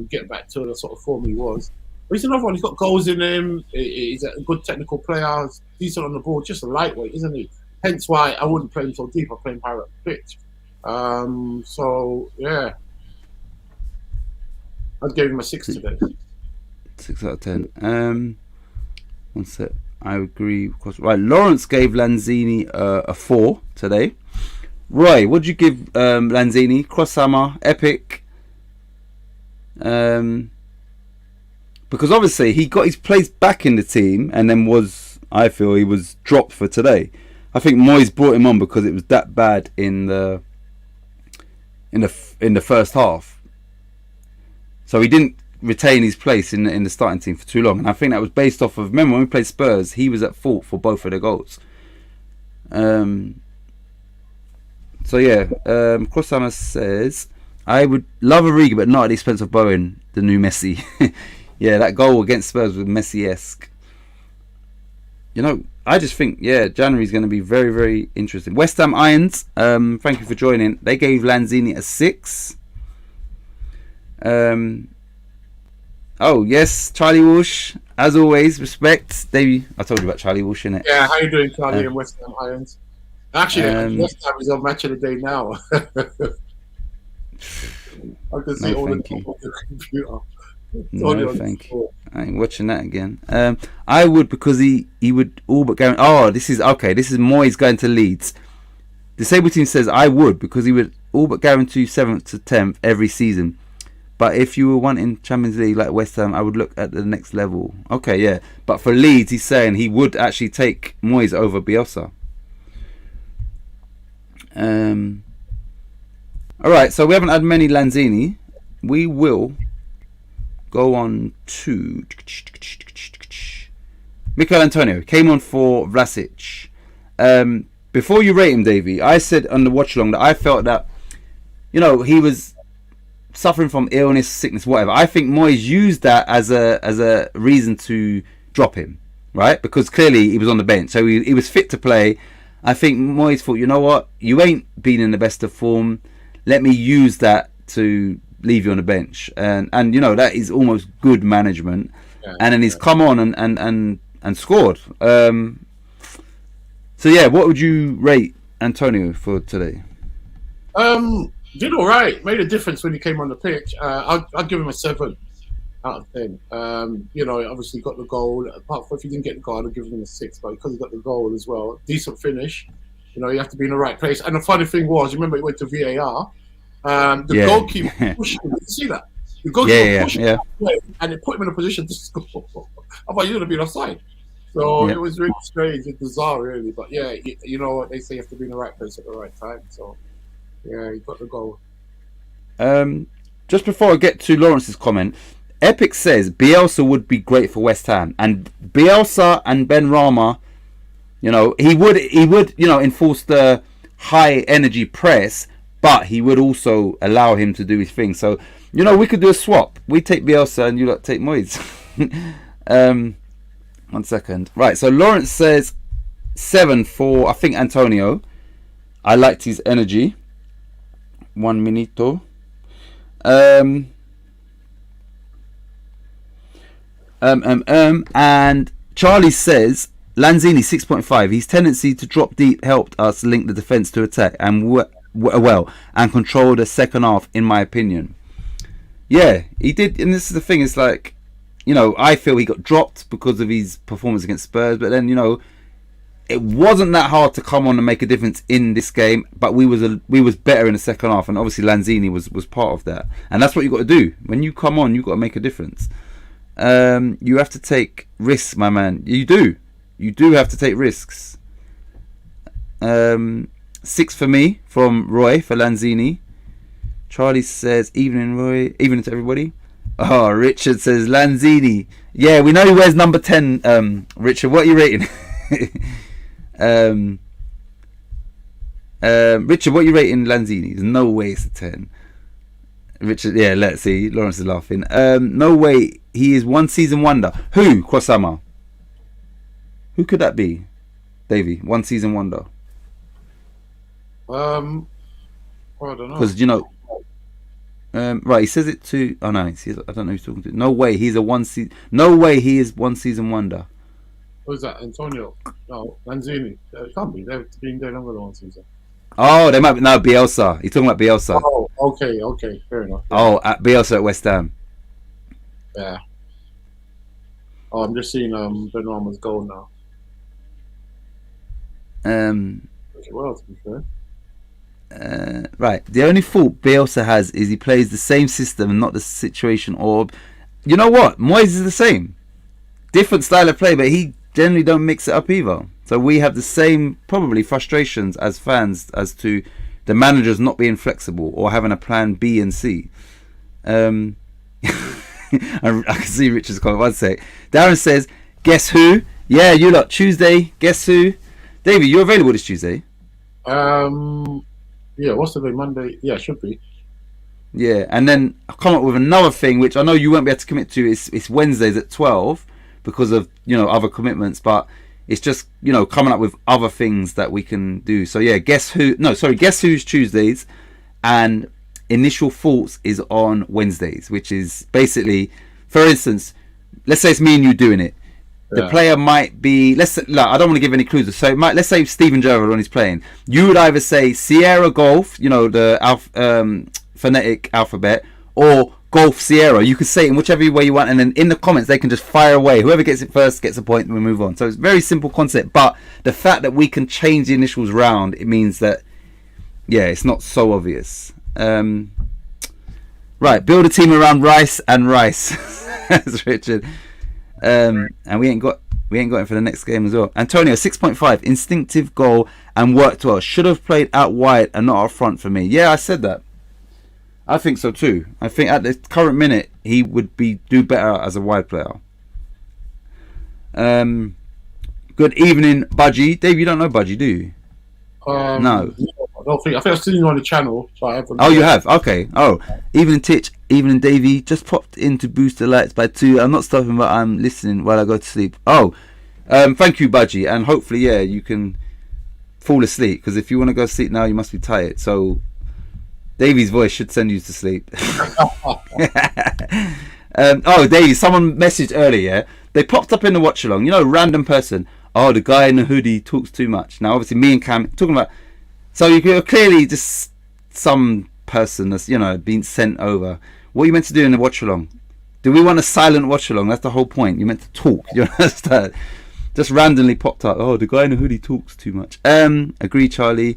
get back to the sort of form he was. But he's another one. He's got goals in him. He's a good technical player. He's decent on the ball. Just a lightweight, isn't he? Hence why I wouldn't play him so deep. I play him higher up the pitch. So yeah, I'd give him a 6 today. 6 out of 10. One sec. I agree. Right, Lawrence gave Lanzini a 4 today. Roy, what did you give Lanzini? Crosshammer, Epic. Because obviously he got his place back in the team, and then I feel he was dropped for today. I think Moyes brought him on because it was that bad in the first half. So he didn't retain his place in the starting team for too long, and I think that was based off of, remember when we played Spurs, he was at fault for both of the goals. So yeah, Crosshammer says, I would love Origi, but not at the expense of Bowen, the new Messi. Yeah, that goal against Spurs was Messi-esque. I just think, January's going to be very, very interesting. West Ham Irons, thank you for joining. They gave Lanzini a 6. Oh, yes, Charlie Walsh, as always, respect. Davey, I told you about Charlie Walsh, innit? Yeah, how you doing, Charlie, and West Ham Irons? Actually, West Ham is on Match of the Day now. I can see all the top of the computer. No, thank you. I ain't watching that again. I would, because he would all but guarantee. Oh, this is Moyes going to Leeds. Disabled team says I would, because he would all but guarantee 7th to 10th every season. But if you were wanting Champions League like West Ham, I would look at the next level. Okay, yeah. But for Leeds, he's saying he would actually take Moyes over Bielsa. Alright, so we haven't had many Lanzini. We will go on to Mikel Antonio. Came on for Vlasic. Before you rate him, Davey, I said on the watch along that I felt that, you know, he was suffering from illness, sickness, whatever. I think Moyes used that as a reason to drop him, right? Because clearly he was on the bench, so he was fit to play. I think Moyes thought, you know what, you ain't been in the best of form. Let me use that to leave you on the bench, and you know, that is almost good management. Yeah, and then he's come on and scored. So yeah, what would you rate Antonio for today? Did all right. Made a difference when he came on the pitch. I'll give him a 7 out of 10. You know, obviously got the goal. Apart from if he didn't get the goal, I'd give him a 6. But because he got the goal as well, decent finish. You know, you have to be in the right place. And the funny thing was, remember, he went to VAR. The goalkeeper pushed him. Did you see that? The goalkeeper pushed him and it put him in a position to score. I thought you would have been offside. So it was really strange and bizarre, really. But yeah, you know what they say, you have to be in the right place at the right time. So yeah, he got the goal. Just before I get to Lawrence's comment, Epic says Bielsa would be great for West Ham, and Bielsa and Ben Rama, you know, he would, you know, enforce the high energy press, but he would also allow him to do his thing. So, you know, we could do a swap. We take Bielsa and you lot take Moyes. 1 second. Right, so Lawrence says 7 for, I think, Antonio. I liked his energy. 1 minuto. And Charlie says Lanzini 6.5. His tendency to drop deep helped us link the defence to attack and and control the second half, in my opinion. Yeah, he did, and this is the thing. It's like, you know, I feel he got dropped because of his performance against Spurs, but then, you know, it wasn't that hard to come on and make a difference in this game. But we was better in the second half, and obviously Lanzini was part of that. And that's what you got to do when you come on. You got to make a difference. You have to take risks, my man. You do have to take risks. 6 for me from Roy for Lanzini. Charlie says evening, Roy. Evening to everybody. Oh, Richard says Lanzini. Yeah, we know he wears number 10. Richard, what are you rating? Richard, what are you rating Lanzini? There's no way it's a 10. Richard, yeah, let's see. Lawrence is laughing. No way. He is one season wonder. Who? Kwasama. Who could that be? Davey, one season wonder. I don't know. Because, you know, right, he says it to. Oh no, I don't know who he's talking to. No way, he's a one season. No way, he is one season wonder. Who's that? Antonio? No, Lanzini. It can't be. They've been there longer than 1 season. Oh, they might be. No, Bielsa. He's talking about Bielsa. Oh, okay, fair enough. Yeah. Oh, at Bielsa at West Ham. Yeah. Oh, I'm just seeing Ben Rama's goal now. Well, to be fair. Right. The only fault Bielsa has is he plays the same system and not the situation. Or, you know what? Moyes is the same. Different style of play, but he generally don't mix it up either. So we have the same, probably, frustrations as fans as to the managers not being flexible or having a plan B and C. I can see Richard's comment. 1 sec. Darren says, guess who? Yeah, you lot. Tuesday. Guess who? Davey, you're available this Tuesday? Yeah, what's the day? Monday? Yeah, should be. Yeah, and then I'll come up with another thing, which I know you won't be able to commit to. It's Wednesdays at 12 because of, you know, other commitments, but it's just, you know, coming up with other things that we can do. So yeah, guess who's Tuesdays, and initial thoughts is on Wednesdays, which is basically, for instance, let's say it's me and you doing it. The player might be, I don't want to give any clues. So let's say Steven Gerrard when he's playing. You would either say Sierra Golf, you know, the phonetic alphabet, or Golf Sierra. You could say it in whichever way you want, and then in the comments they can just fire away. Whoever gets it first gets a point, and we move on. So it's a very simple concept, but the fact that we can change the initials round, it means that, yeah, it's not so obvious. Right, build a team around Rice and Rice. That's Richard. And we ain't got him for the next game as well. Antonio 6.5, instinctive goal and worked well. Should have played out wide and not up front for me. Yeah, I said that. I think so too. I think at the current minute he would do better as a wide player. Good evening, Budgie. Dave, you don't know Budgie, do you? No. I don't think. I think I've seen you on the channel, but I haven't. Oh, you have? Okay. Oh, evening, Titch. Evening, Davey. Just popped in to boost the lights by 2. I'm not stopping, but I'm listening while I go to sleep. Oh, thank you, Budgie. And hopefully, yeah, you can fall asleep. Because if you want to go to sleep now, you must be tired. So, Davey's voice should send you to sleep. Oh, Davey, someone messaged earlier. They popped up in the watch along. You know, random person. Oh, the guy in the hoodie talks too much. Now, obviously, me and Cam talking about. So you're clearly just some person that's, you know, been sent over. What are you meant to do in the watch along? Do we want a silent watch along? That's the whole point. You're meant to talk. You understand? Just randomly popped up. Oh, the guy in the hoodie talks too much. Agree, Charlie.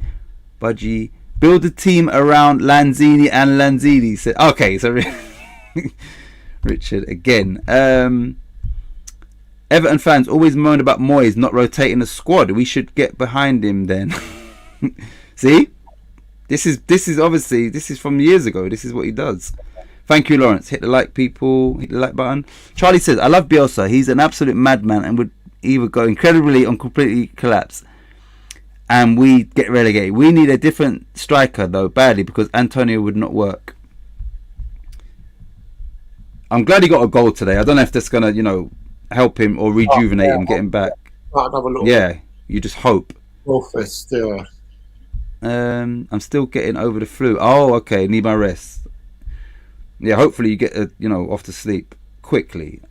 Budgie. Build a team around Lanzini and Lanzini. Said, okay, so Richard again. Everton fans always moan about Moyes not rotating the squad. We should get behind him then. See, this is obviously, this is from years ago. This is what he does. Thank you, Lawrence. Hit the like, people. Hit the like button. Charlie says, I love Bielsa. He's an absolute madman and would either go incredibly or completely collapse and we get relegated. We need a different striker though, badly, because Antonio would not work. I'm glad he got a goal today. I don't know if that's gonna, you know, help him or rejuvenate him, get him back. Yeah, you just hope. Still. I'm still getting over the flu. Oh, okay. Need my rest. Yeah, hopefully you get off to sleep quickly.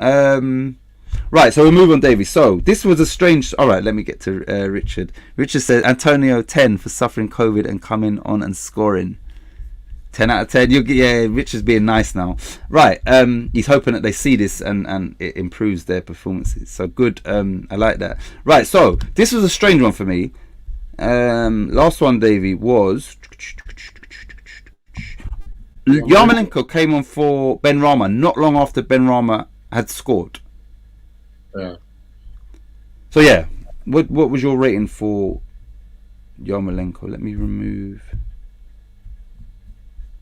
Right, so we'll move on, Davey. So this was a strange. All right, let me get to Richard. Richard said Antonio 10 for suffering COVID and coming on and scoring. 10 out of 10. Yeah, Richard's being nice now. Right, he's hoping that they see this and it improves their performances. So good. I like that. Right, so this was a strange one for me. Last one, Davey, was Yarmolenko came on for Ben Rama not long after Ben Rama had scored. Yeah. So yeah, what was your rating for Yarmolenko? Let me remove.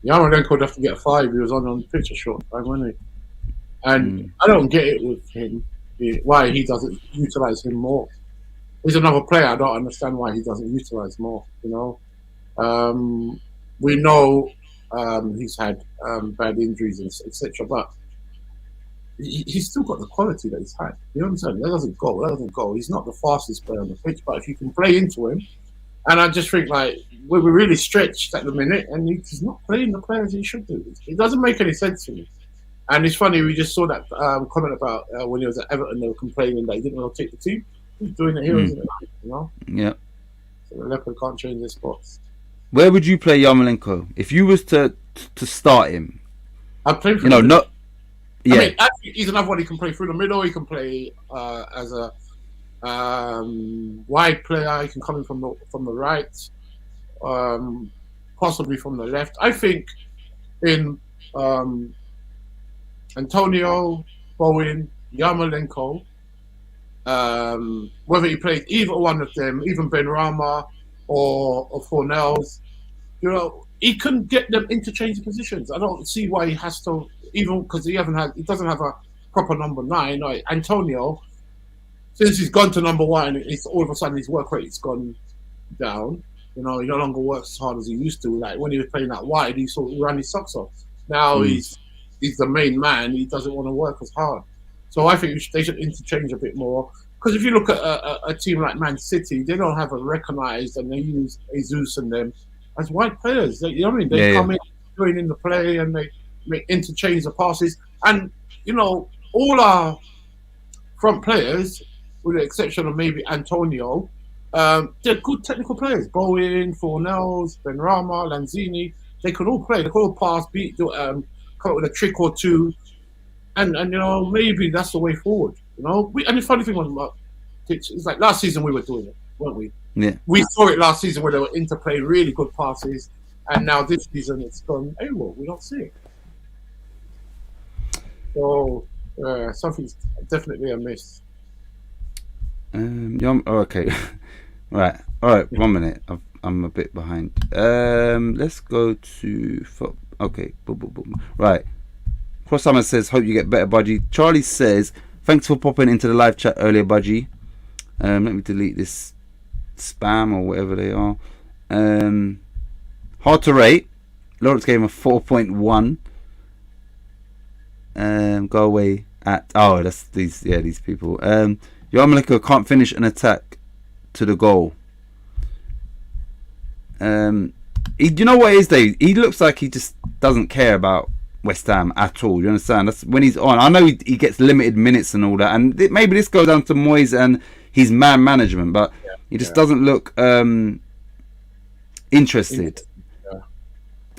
Yarmolenko would have to get a 5. He was on the pitch a short time, wasn't he? And I don't get it with him, why he doesn't utilise him more. He's another player. I don't understand why he doesn't utilise more. You know, we know he's had bad injuries and etc. But he's still got the quality that he's had. You understand? That doesn't go. He's not the fastest player on the pitch, but if you can play into him, and I just think like we're really stretched at the minute, and he's not playing the players he should do. It doesn't make any sense to me. And it's funny, we just saw that comment about when he was at Everton, they were complaining that he didn't rotate the team. He's doing it here, isn't it? You know? Yeah. So the leopard can't change their spots. Where would you play Yarmolenko if you was to start him? I'd play for him. Not. Yeah. I mean, actually, he's another one. He can play through the middle. He can play as a wide player. He can come in from the right, possibly from the left. I think in Antonio, Bowen, Yarmolenko, whether he plays either one of them, even Ben Rama or Fornells, you know, he can get them interchange positions. I don't see why he has to, even because he doesn't have a proper number 9. Like Antonio, since he's gone to number 1, it's all of a sudden his work rate's gone down. You know, he no longer works as hard as he used to. Like when he was playing that wide, he sort of ran his socks off. Now he's the main man. He doesn't want to work as hard. So I think they should interchange a bit more. Because if you look at a team like Man City, they don't have a recognised, and they use Jesus and them as wide players. You know what I mean? They come in, join in the play, and they interchange the passes. And, you know, all our front players, with the exception of maybe Antonio, they're good technical players. Bowen, Fornells, Benrahma, Lanzini. They could all play. They could all pass, come up with a trick or two. And you know, maybe that's the way forward. You know, and the funny thing was, it's like last season we were doing it, weren't we? Yeah. We saw it last season where they were interplay, really good passes, and now this season it's gone AWOL. We don't see it. So something's definitely amiss. Okay. Right. All right. 1 minute. I'm a bit behind. Let's go to. Okay. Boom, boom, boom. Right. Cross Summer says, hope you get better, Budgie. Charlie says, thanks for popping into the live chat earlier, Budgie. Let me delete this spam or whatever they are. Hard to rate. Lawrence gave him a 4.1. Go away at that's these people. Yarmolenko can't finish an attack to the goal. You know what it is, Dave? He looks like he just doesn't care about West Ham at all. You understand? That's when he's on. I know he gets limited minutes and all that, and maybe this goes down to Moyes and his man management, but he just doesn't look interested.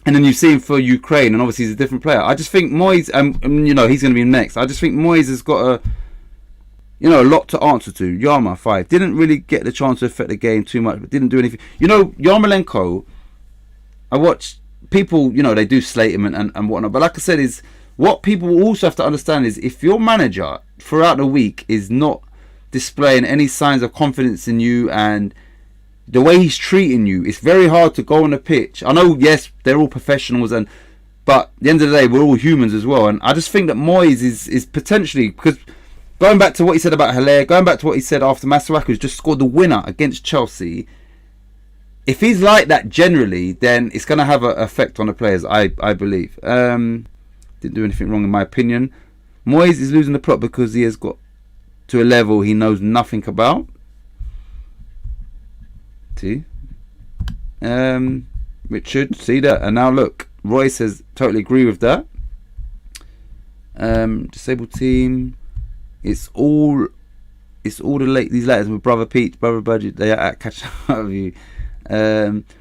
And then you see him for Ukraine, and obviously he's a different player. I just think Moyes, he's going to be next. I just think Moyes has got a lot to answer to. Yarma 5 didn't really get the chance to affect the game too much, but didn't do anything. Yarmolenko, I watch people, they do slate him and whatnot. But like I said, is what people also have to understand is if your manager throughout the week is not displaying any signs of confidence in you and the way he's treating you, it's very hard to go on the pitch. I know, yes, they're all professionals, but at the end of the day, we're all humans as well. And I just think that Moyes is potentially, because going back to what he said about Haller, going back to what he said after Masuaku's just scored the winner against Chelsea, if he's like that generally, then it's going to have an effect on the players, I believe. Didn't do anything wrong in my opinion. Moyes is losing the plot because he has got to a level he knows nothing about. See? Richard, see that? And now look, Roy says, totally agree with that. Disabled team. It's all these letters with Brother Pete, Brother Budget, they are at catch up with you.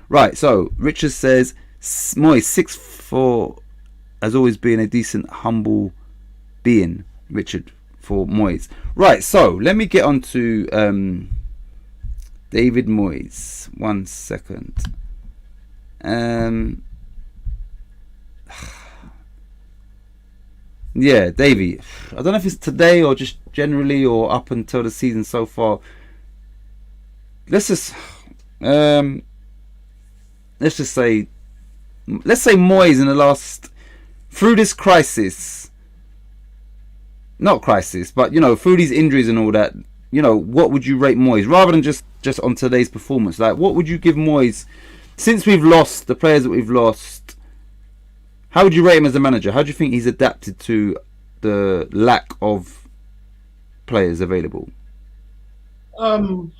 Right, so Richard says Moyes 6'4" has always been a decent, humble being. Richard for Moyes. Right, so let me get on to David Moyes. 1 second. Yeah, Davey. I don't know if it's today or just generally or up until the season so far. Let's just say Moyes in the last, through this crisis, not crisis, but through these injuries and all that, what would you rate Moyes rather than just on today's performance? Like, what would you give Moyes since we've lost the players that we've lost? How would you rate him as a manager? How do you think he's adapted to the lack of players available? Well,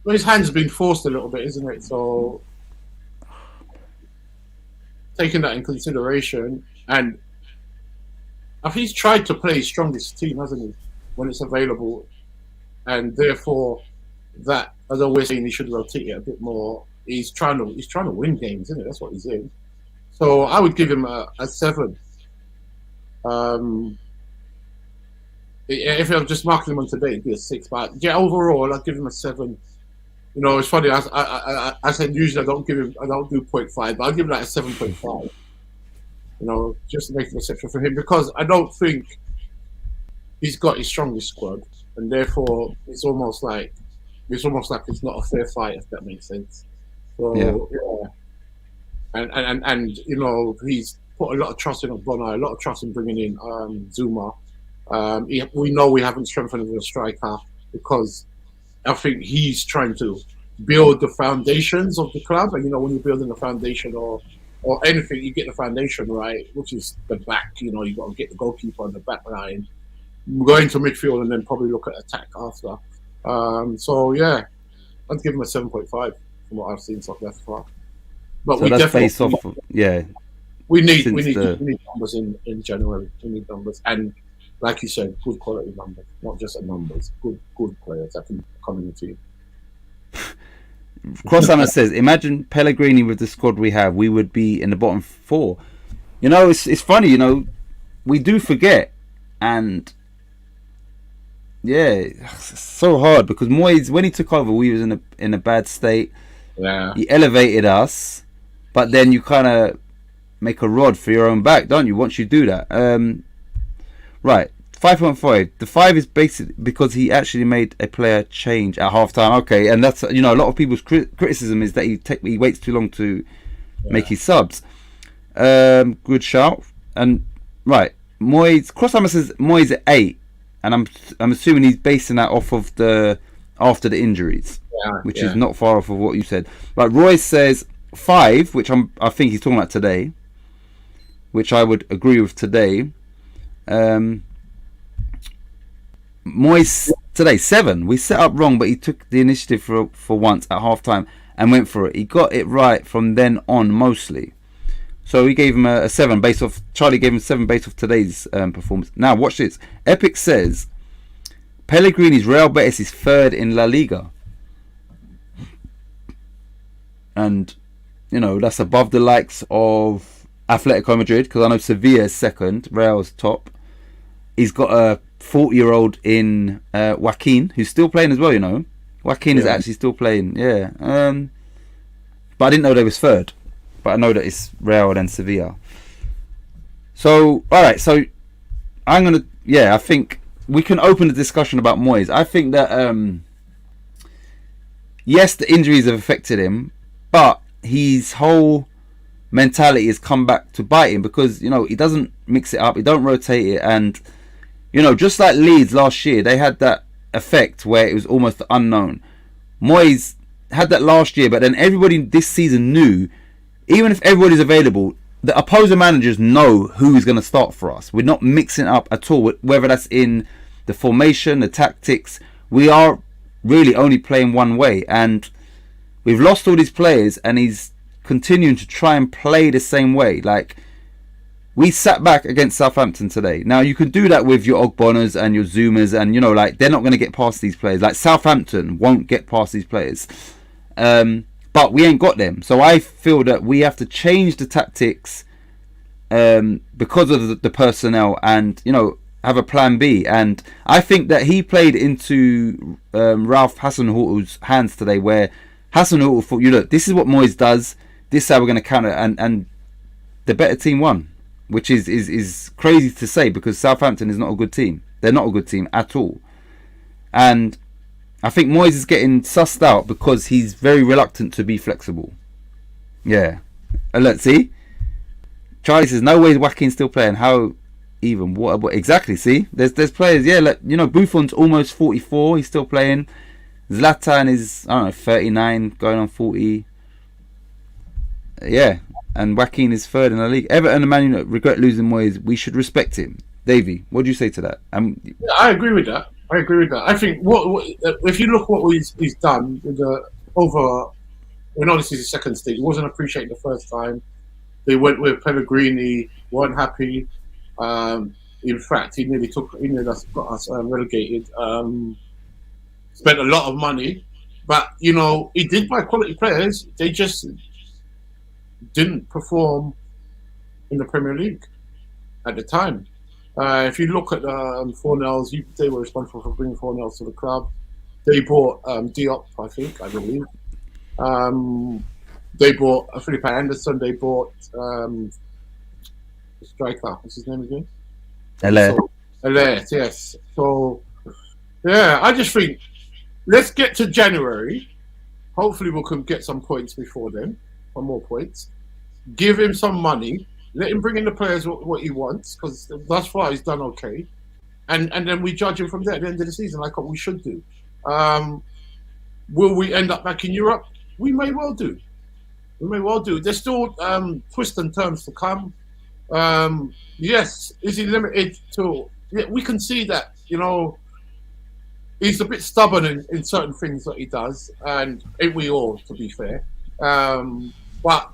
his hand's been forced a little bit, isn't it? So, taking that in consideration, and I think he's tried to play his strongest team, hasn't he, when it's available, and therefore, that, as always saying, he should rotate it a bit more. He's trying to win games, isn't it? That's what he's in. So I would give him a 7. If I'm just marking him on today, it'd be a 6. But yeah, overall, I'd give him a 7. It's funny. I said usually I don't do 0.5, but I'll give him like a 7.5. Just to make an exception for him because I don't think he's got his strongest squad, and therefore it's almost like it's not a fair fight, if that makes sense. So yeah. And he's put a lot of trust in Ogbonna, a lot of trust in bringing in Zuma. We know we haven't strengthened the striker because I think he's trying to build the foundations of the club. And when you're building a foundation or anything, you get the foundation right, which is the back. You got to get the goalkeeper on the back line, go into midfield, and then probably look at attack after. So yeah, I'd give him a 7.5 from what I've seen so far. But so we definitely we need numbers in January. We need numbers, and like you said, good quality numbers, not just a numbers. Good players that can come in the team. Crossheimer says, "Imagine Pellegrini with the squad we have, we would be in the bottom 4." It's funny. We do forget, and yeah, it's so hard because Moyes, when he took over, we was in a bad state. Yeah, he elevated us, but then you kind of make a rod for your own back, don't you? Once you do that, right? 5.5. The 5 is basically because he actually made a player change at halftime. Okay, and that's a lot of people's criticism is that he waits too long to make his subs. Good shout. And right, Moyes. Crosshammer says Moyes at 8, and I'm assuming he's basing that off of after the injuries, which is not far off of what you said. Right, Royce says 5, which I think he's talking about today, which I would agree with today. Moyes today 7. We set up wrong, but he took the initiative for once at half time and went for it. He got it right from then on mostly. So he gave him a 7 based off. Charlie gave him 7 based off today's performance. Now watch this. Epic says Pellegrini's Real Betis is 3rd in La Liga, and that's above the likes of Atletico Madrid, because I know Sevilla is 2nd, Real's top. He's got a 40-year-old in Joaquin, who's still playing as well. Joaquin is actually still playing. Yeah. But I didn't know they was 3rd. But I know that it's Real and Sevilla. So, alright, so I'm going to... I think we can open the discussion about Moyes. I think that, yes, the injuries have affected him, but his whole mentality has come back to bite him because, he doesn't mix it up, he don't rotate it, and, just like Leeds last year, they had that effect where it was almost the unknown. Moyes had that last year, but then everybody this season knew, even if everybody's available, the opposing managers know who is going to start for us. We're not mixing up at all, whether that's in the formation, the tactics. We are really only playing one way, and we've lost all these players, and he's continuing to try and play the same way. Like, we sat back against Southampton today. Now, you can do that with your Ogbonas and your Zumas, and, they're not going to get past these players. Like, Southampton won't get past these players. But we ain't got them. So I feel that we have to change the tactics because of the personnel and, have a plan B. And I think that he played into Ralph Hasenhutl's hands today, where Hasenhutl thought, look, this is what Moyes does. This is how we're going to counter it. And the better team won, which is crazy to say because Southampton is not a good team. They're not a good team at all. And I think Moyes is getting sussed out because he's very reluctant to be flexible. Yeah. And let's see. Charlie says, no way is Joaquin still playing. How even? What exactly? See? There's players, Buffon's almost 44. He's still playing. Zlatan is, 39, going on 40. Yeah. And Joaquin is 3rd in the league. Everton and Man United regret losing Moyes. We should respect him. Davey, what do you say to that? I agree with that. I think what if you look what he's done with when obviously the second stage, he wasn't appreciated the first time. They went with Pellegrini, weren't happy. In fact, he nearly got us relegated. Spent a lot of money, but he did buy quality players. They just didn't perform in the Premier League at the time. If you look at Fornells, they were responsible for bringing Fornells to the club. They bought Diop, I believe. They bought Felipe Anderson. They bought the striker. What's his name again? Alert, yes. So, I just think let's get to January. Hopefully, we can get some points before then, or more points. Give him some money. Let him bring in the players what he wants, because thus far he's done okay. And then we judge him from there at the end of the season, like what we should do. Will we end up back in Europe? We may well do. There's still twists and turns to come. Yes, is he limited to... Yeah, we can see that, he's a bit stubborn in certain things that he does, and ain't we all, to be fair. But,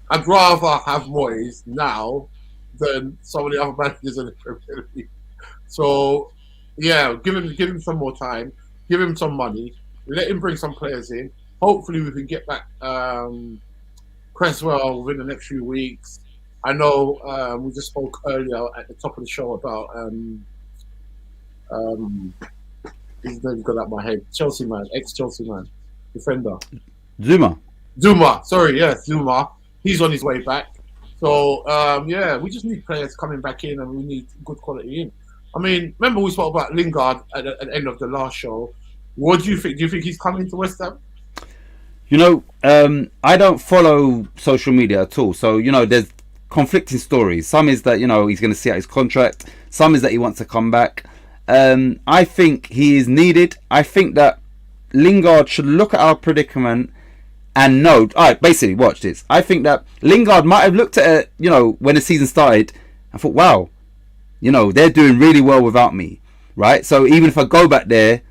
I'd rather have Moyes now than some of the other managers in the Premier League. So, give him some more time, give him some money, let him bring some players in. Hopefully, we can get back Cresswell within the next few weeks. I know we just spoke earlier at the top of the show about his name got out my head. Chelsea man, ex-Chelsea man, defender. Zuma. Sorry, Zuma. He's on his way back. So, we just need players coming back in, and we need good quality in. I mean, remember we spoke about Lingard at the end of the last show. What do you think? Do you think he's coming to West Ham? I don't follow social media at all. So, there's conflicting stories. Some is that, he's going to see out his contract. Some is that he wants to come back. I think he is needed. I think that Lingard should look at our predicament and know. Alright, basically, watch this. I think that Lingard might have looked at it, when the season started and thought, wow, they're doing really well without me, right? So even if I go back there,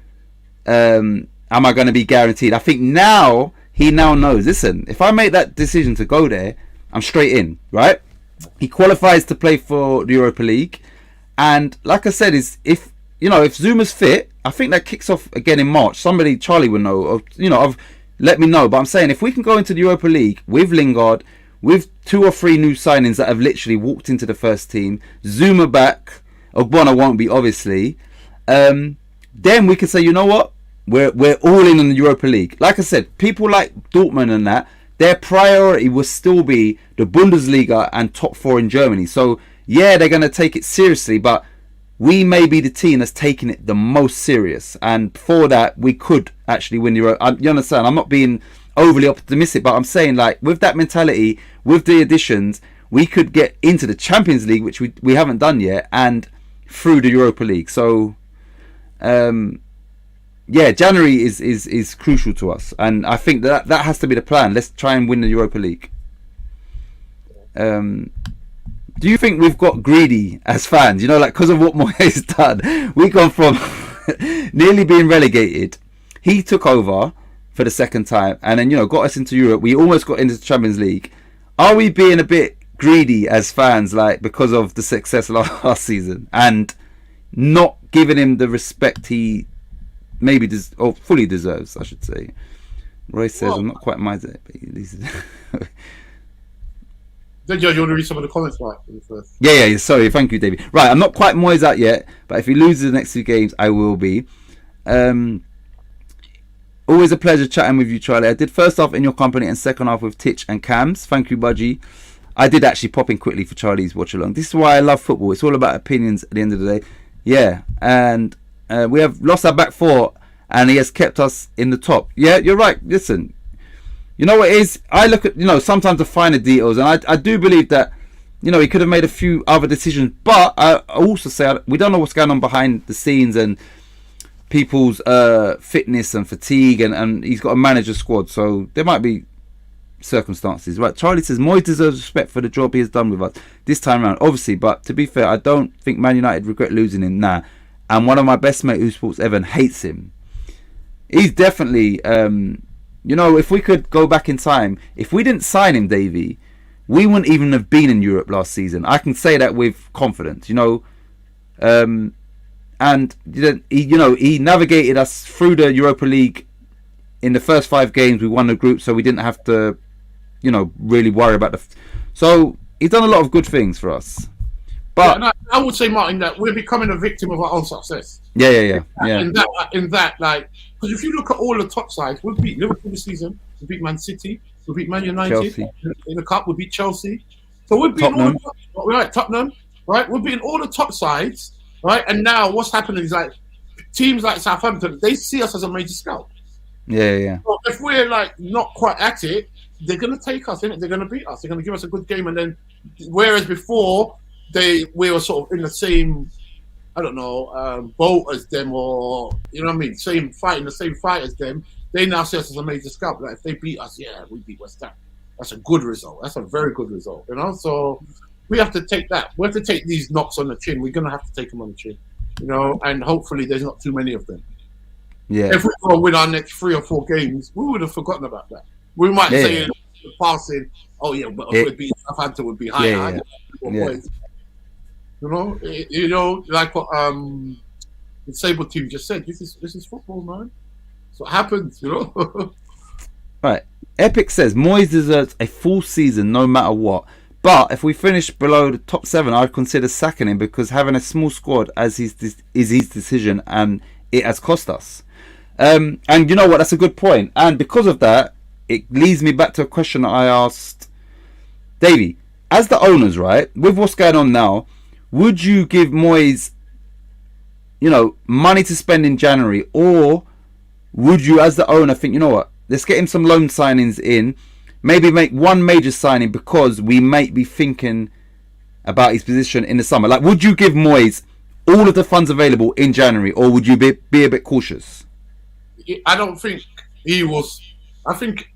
am I going to be guaranteed? I think he now knows, listen, if I make that decision to go there, I'm straight in, right? He qualifies to play for the Europa League. And like I said, if Zuma's fit, I think that kicks off again in March. Charlie will know, let me know. But I'm saying if we can go into the Europa League with Lingard, with 2 or 3 new signings that have literally walked into the first team, Zuma back, Ogbonna won't be obviously, then we can say, you know what? We're all in the Europa League. Like I said, people like Dortmund and that, their priority will still be the Bundesliga and top 4 in Germany. So yeah, they're going to take it seriously, but we may be the team that's taking it the most serious. And for that, we could actually win the Europa. You understand? I'm not being overly optimistic, but I'm saying, like, with that mentality, with the additions, we could get into the Champions League, which we haven't done yet, and through the Europa League. So January is crucial to us, and I think that has to be the plan. Let's try and win the Europa League. Do you think we've got greedy as fans? Because of what Moyes done, we gone from nearly being relegated. He took over for the second time, and then got us into Europe. We almost got into the Champions League. Are we being a bit greedy as fans, because of the success last season, and not giving him the respect he maybe fully deserves, I should say? Roy says, I'm not quite minded. Then you want to read some of the comments, right? Yeah. Sorry, thank you, Davey. Right, I'm not quite Moyes out yet, but if he loses the next 2 games, I will be. Always a pleasure chatting with you, Charlie. I did first half in your company and second half with Titch and Cams. Thank you, Budgie. I did actually pop in quickly for Charlie's watch along. This is why I love football. It's all about opinions at the end of the day. Yeah, and we have lost our back 4, and he has kept us in the top. Yeah, you're right. Listen, you know what it is? I look at, sometimes the finer details, and I do believe that, he could have made a few other decisions. But I also say we don't know what's going on behind the scenes and people's fitness and fatigue, and he's got a manager squad, so there might be circumstances. Right, Charlie says Moyes deserves respect for the job he has done with us this time around, obviously, but to be fair, I don't think Man United regret losing him. And one of my best mates who supports Evan hates him. He's definitely if we could go back in time, if we didn't sign him, Davey, we wouldn't even have been in Europe last season. I can say that with confidence, and he navigated us through the Europa League. In the first 5 games, we won the group, so we didn't have to, really worry about so he's done a lot of good things for us. But I would say, Martin, that we're becoming a victim of our own success. Yeah. In that, because if you look at all the top sides, we beat Liverpool this season, we beat Man City, we beat Man United Chelsea. In the cup, we beat Chelsea. So we're beating Tottenham, right? We're beating all the top sides. Right, and now what's happening is teams like Southampton, they see us as a major scout. Yeah. So if we're not quite at it, they're going to take us in it. They're going to beat us. They're going to give us a good game, and then whereas before we were sort of in the same, boat as them, or same fight in the same fight as them. They now see us as a major scout. If they beat us, we beat West Ham. That's a good result. That's a very good result. So. We have to take that. We have to take these knocks on the chin. We're going to have to take them on the chin, and hopefully there's not too many of them. Yeah. If we go win our next 3 or 4 games, we would have forgotten about that. We might say in passing, but if we'd beat Southampton, would be higher. Yeah. Like what the Sable team just said. This is football, man. So it happens, Right. Epic says Moyes deserves a full season no matter what. But if we finish below the top 7, I'd consider sacking him, because having a small squad is his decision, and it has cost us. And you know what? That's a good point. And because of that, it leads me back to a question that I asked Davey. As the owners, right, with what's going on now, would you give Moyes, money to spend in January, or would you, as the owner, think, let's get him some loan signings in. Maybe make one major signing because we might be thinking about his position in the summer. Like, would you give Moyes all of the funds available in January, or would you be a bit cautious? I don't think he was. I think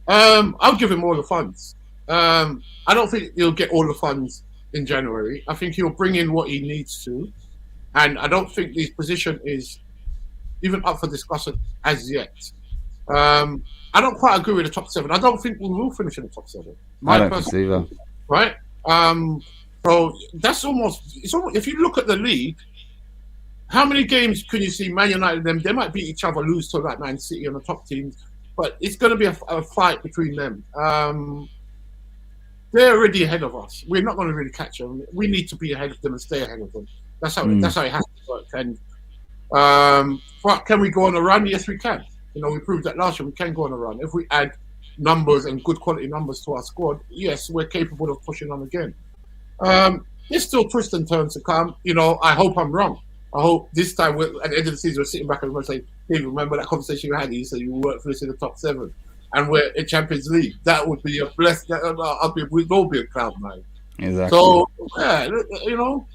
I'll give him all the funds. I don't think he'll get all the funds in January. I think he'll bring in what he needs to, and I don't think his position is even up for discussion as yet. I don't quite agree with the top 7. I don't think we will finish in the top 7. I don't think so either. Right? So that's almost. It's almost. If you look at the league, how many games can you see Man United? They might beat each other, lose to like Man City and the top teams, but it's going to be a fight between them. They're already ahead of us. We're not going to really catch them. We need to be ahead of them and stay ahead of them. That's how it has to work. And can we go on a run? Yes, we can. You know, we proved that last year. We can go on a run if we add numbers and good quality numbers to our squad. Yes, we're capable of pushing on again. There's still twists and turns to come. You know, I hope I'm wrong. I hope this time, at the end of the season, we're sitting back and we're saying, "Hey, remember that conversation you had? You said you worked for us in the top 7, and we're in Champions League. That would be a blessing. We'd all be a cloud nine." Exactly. So, yeah, you know,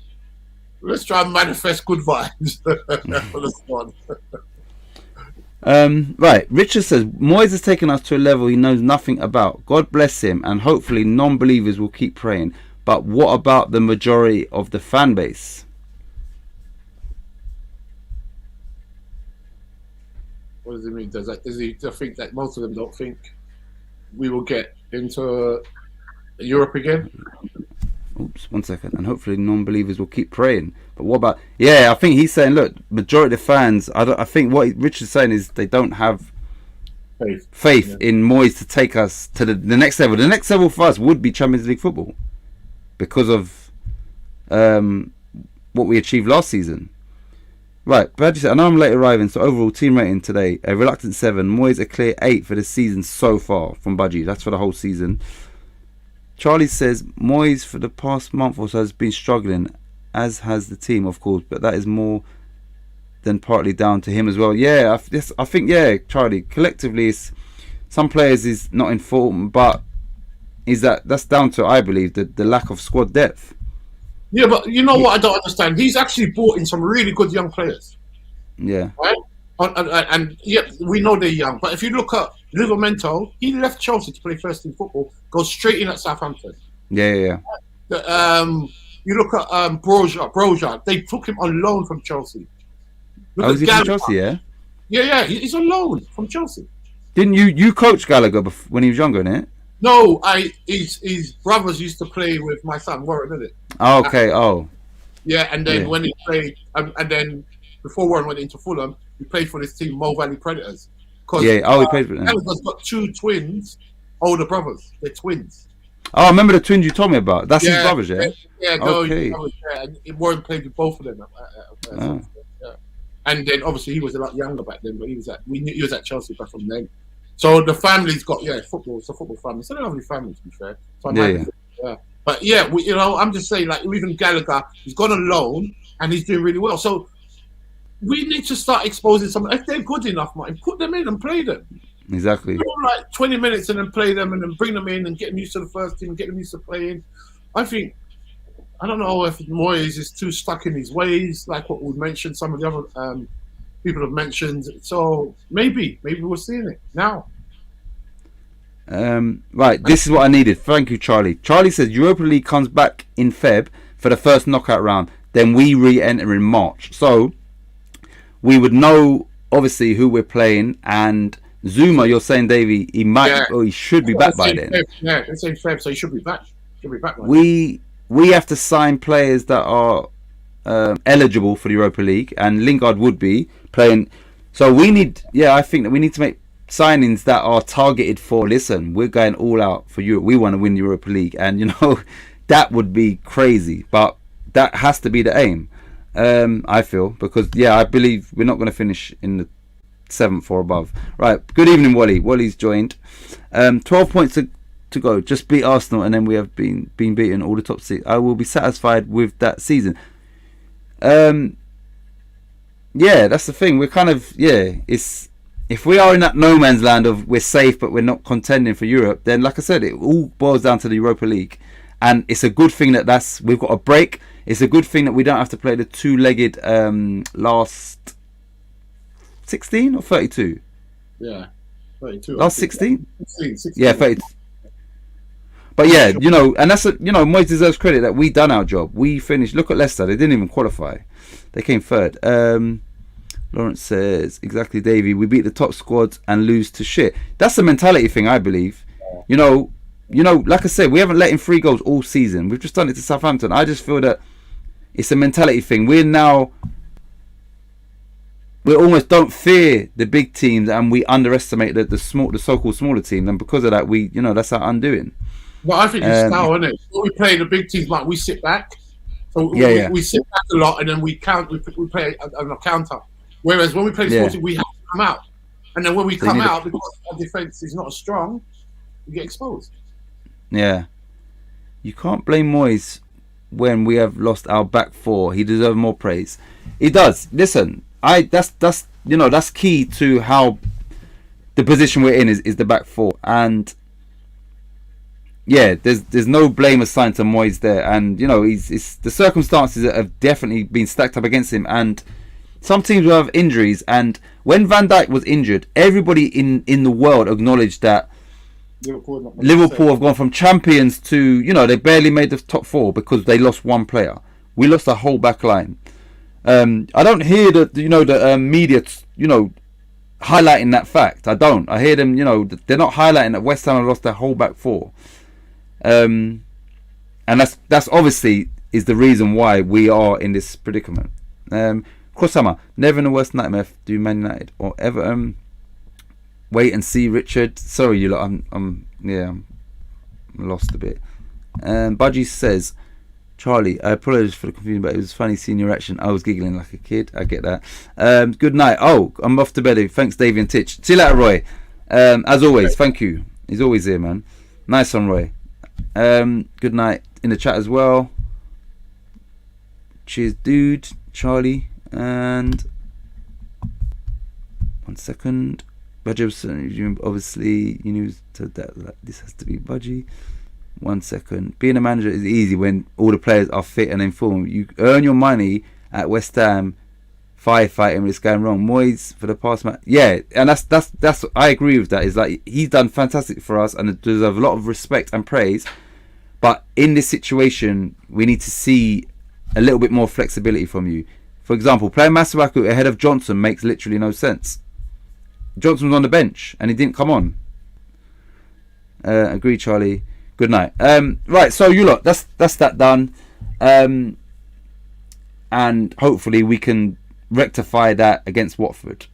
let's try and manifest good vibes for the squad. Right, Richard says Moyes has taken us to a level he knows nothing about. God bless him, and hopefully non-believers will keep praying. But what about the majority of the fan base? What does it mean? Does he think that most of them don't think we will get into Europe again? Oops, 1 second. And hopefully non-believers will keep praying. But what about... Yeah, I think he's saying, look, majority of the fans... I think what Richard's saying is they don't have faith in Moyes to take us to the next level. The next level for us would be Champions League football. Because of what we achieved last season. Right, Badger said, I know I'm late arriving, so overall team rating today, a reluctant 7. Moyes a clear 8 for the season so far from Budgie. That's for the whole season. Charlie says, Moyes for the past month or so has been struggling, as has the team, of course, but that is more than partly down to him as well. Yeah, I think, yeah, Charlie, collectively, some players is not in form, but that's down to, I believe, the lack of squad depth. Yeah, but you know what I don't understand? He's actually brought in some really good young players. Yeah. Right? And yeah, we know they're young. But if you look at Livramento, he left Chelsea to play first team football, goes straight in at Southampton. Yeah. You look at Broja. They took him on loan from Chelsea. Is he from Chelsea, yeah? Yeah, he's on loan from Chelsea. Didn't you coach Gallagher when he was younger, innit? No, his brothers used to play with my son Warren, didn't it? Oh, okay. Yeah, and then when he played, and then before Warren went into Fulham, he played for this team, Mo Valley Predators. He played for them. Gallagher's got 2 twins, older brothers. They're twins. Oh, I remember the twins you told me about. That's his brothers, yeah? Yeah, okay. And Warren played with both of them. Yeah. And then obviously he was a lot younger back then, but he was at Chelsea back from then. So the family's got football. It's a football family. It's a lovely family, to be fair. So yeah. But yeah, I'm just saying, like, even Gallagher, he's gone on loan and he's doing really well. So we need to start exposing some. If they're good enough, Martin, put them in and play them. Exactly. Like 20 minutes and then play them and then bring them in and get them used to the first team and get them used to playing. I don't know if Moyes is too stuck in his ways, like what we've mentioned. Some of the other people have mentioned. So maybe we're seeing it now. Right, this is what I needed. Thank you, Charlie. Charlie says Europa League comes back in Feb for the first knockout round. Then we re-enter in March. So we would know obviously who we're playing. And Zuma, you're saying, Davey, he might or he should be back by then. Yeah, it's in Feb, so he should be back. We have to sign players that are eligible for the Europa League, and Lingard would be playing. So we need, I think that we need to make signings that are targeted for, listen, we're going all out for Europe. We want to win the Europa League, and that would be crazy, but that has to be the aim. I feel, because I believe we're not going to finish in the 7th or above. Right, good evening, Wally. Wally's joined. 12 points to go. Just beat Arsenal, and then we have been beaten all the top 6. I will be satisfied with that season. That's the thing. We're kind of it's if we are in that no man's land of we're safe but we're not contending for Europe, then like I said, it all boils down to the Europa League, and it's a good thing that we've got a break. It's a good thing that we don't have to play the two-legged last 16 or 32. Yeah, 32. Last 16. 16. Yeah, 32. But yeah, and that's Moyes deserves credit that we done our job. We finished. Look at Leicester; they didn't even qualify. They came third. Lawrence says, exactly, Davey. We beat the top squads and lose to shit. That's a mentality thing, I believe. Like I said, we haven't let in 3 goals all season. We've just done it to Southampton. I just feel that it's a mentality thing. We almost don't fear the big teams, and we underestimate the so-called smaller team. And because of that, that's our undoing. Well, I think it's style, isn't it? When we play the big teams, like we sit back. So we sit back a lot, and then we play on a counter. Whereas when we play the small team, we have to come out. And then when we come out, because our defence is not as strong, we get exposed. Yeah. You can't blame Moyes when we have lost our back 4. He deserves more praise. He does. Listen, that's key to how the position we're in is the back 4. And yeah, there's no blame assigned to Moyes there. And it's the circumstances that have definitely been stacked up against him, and some teams will have injuries. And when Van Dijk was injured, everybody in the world acknowledged that Liverpool have gone from champions to, they barely made the top 4 because they lost one player. We lost a whole back line. I don't hear the media, highlighting that fact. I don't. I hear them, they're not highlighting that West Ham have lost their whole back 4. And that's obviously is the reason why we are in this predicament. Crosshammer, never in the worst nightmare do Man United or Everton. Wait and see, Richard. Sorry, you lot. I'm lost a bit. Budgie says, Charlie, I apologize for the confusion, but it was funny seeing your reaction. I was giggling like a kid. I get that. Good night. Oh, I'm off to bed. Thanks, Davey and Titch. See you later, Roy. As always, thank you. He's always here, man. Nice one, Roy. Good night in the chat as well. Cheers, dude. Charlie. And 1 second. Budgie, obviously, that this has to be Budgie. 1 second. Being a manager is easy when all the players are fit and informed. You earn your money at West Ham firefighting when it's going wrong. Moyes for the past match, and that's I agree with that. Is like he's done fantastic for us and deserves a lot of respect and praise. But in this situation, we need to see a little bit more flexibility from you. For example, playing Masuaku ahead of Johnson makes literally no sense. Johnson was on the bench and he didn't come on. Agree, Charlie. Good night. Right, so you lot, that's that done. And hopefully we can rectify that against Watford.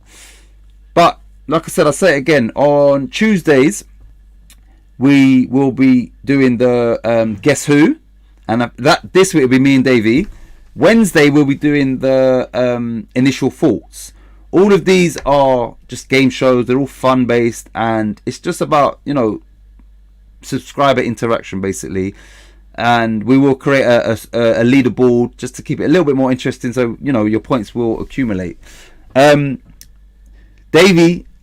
But like I said, I'll say it again, on Tuesdays we will be doing the Guess Who, and that this week will be me and Davey. Wednesday we'll be doing the Initial Thoughts. All of these are just game shows. They're all fun based, and it's just about subscriber interaction basically. And we will create a leaderboard just to keep it a little bit more interesting, so your points will accumulate. Davey,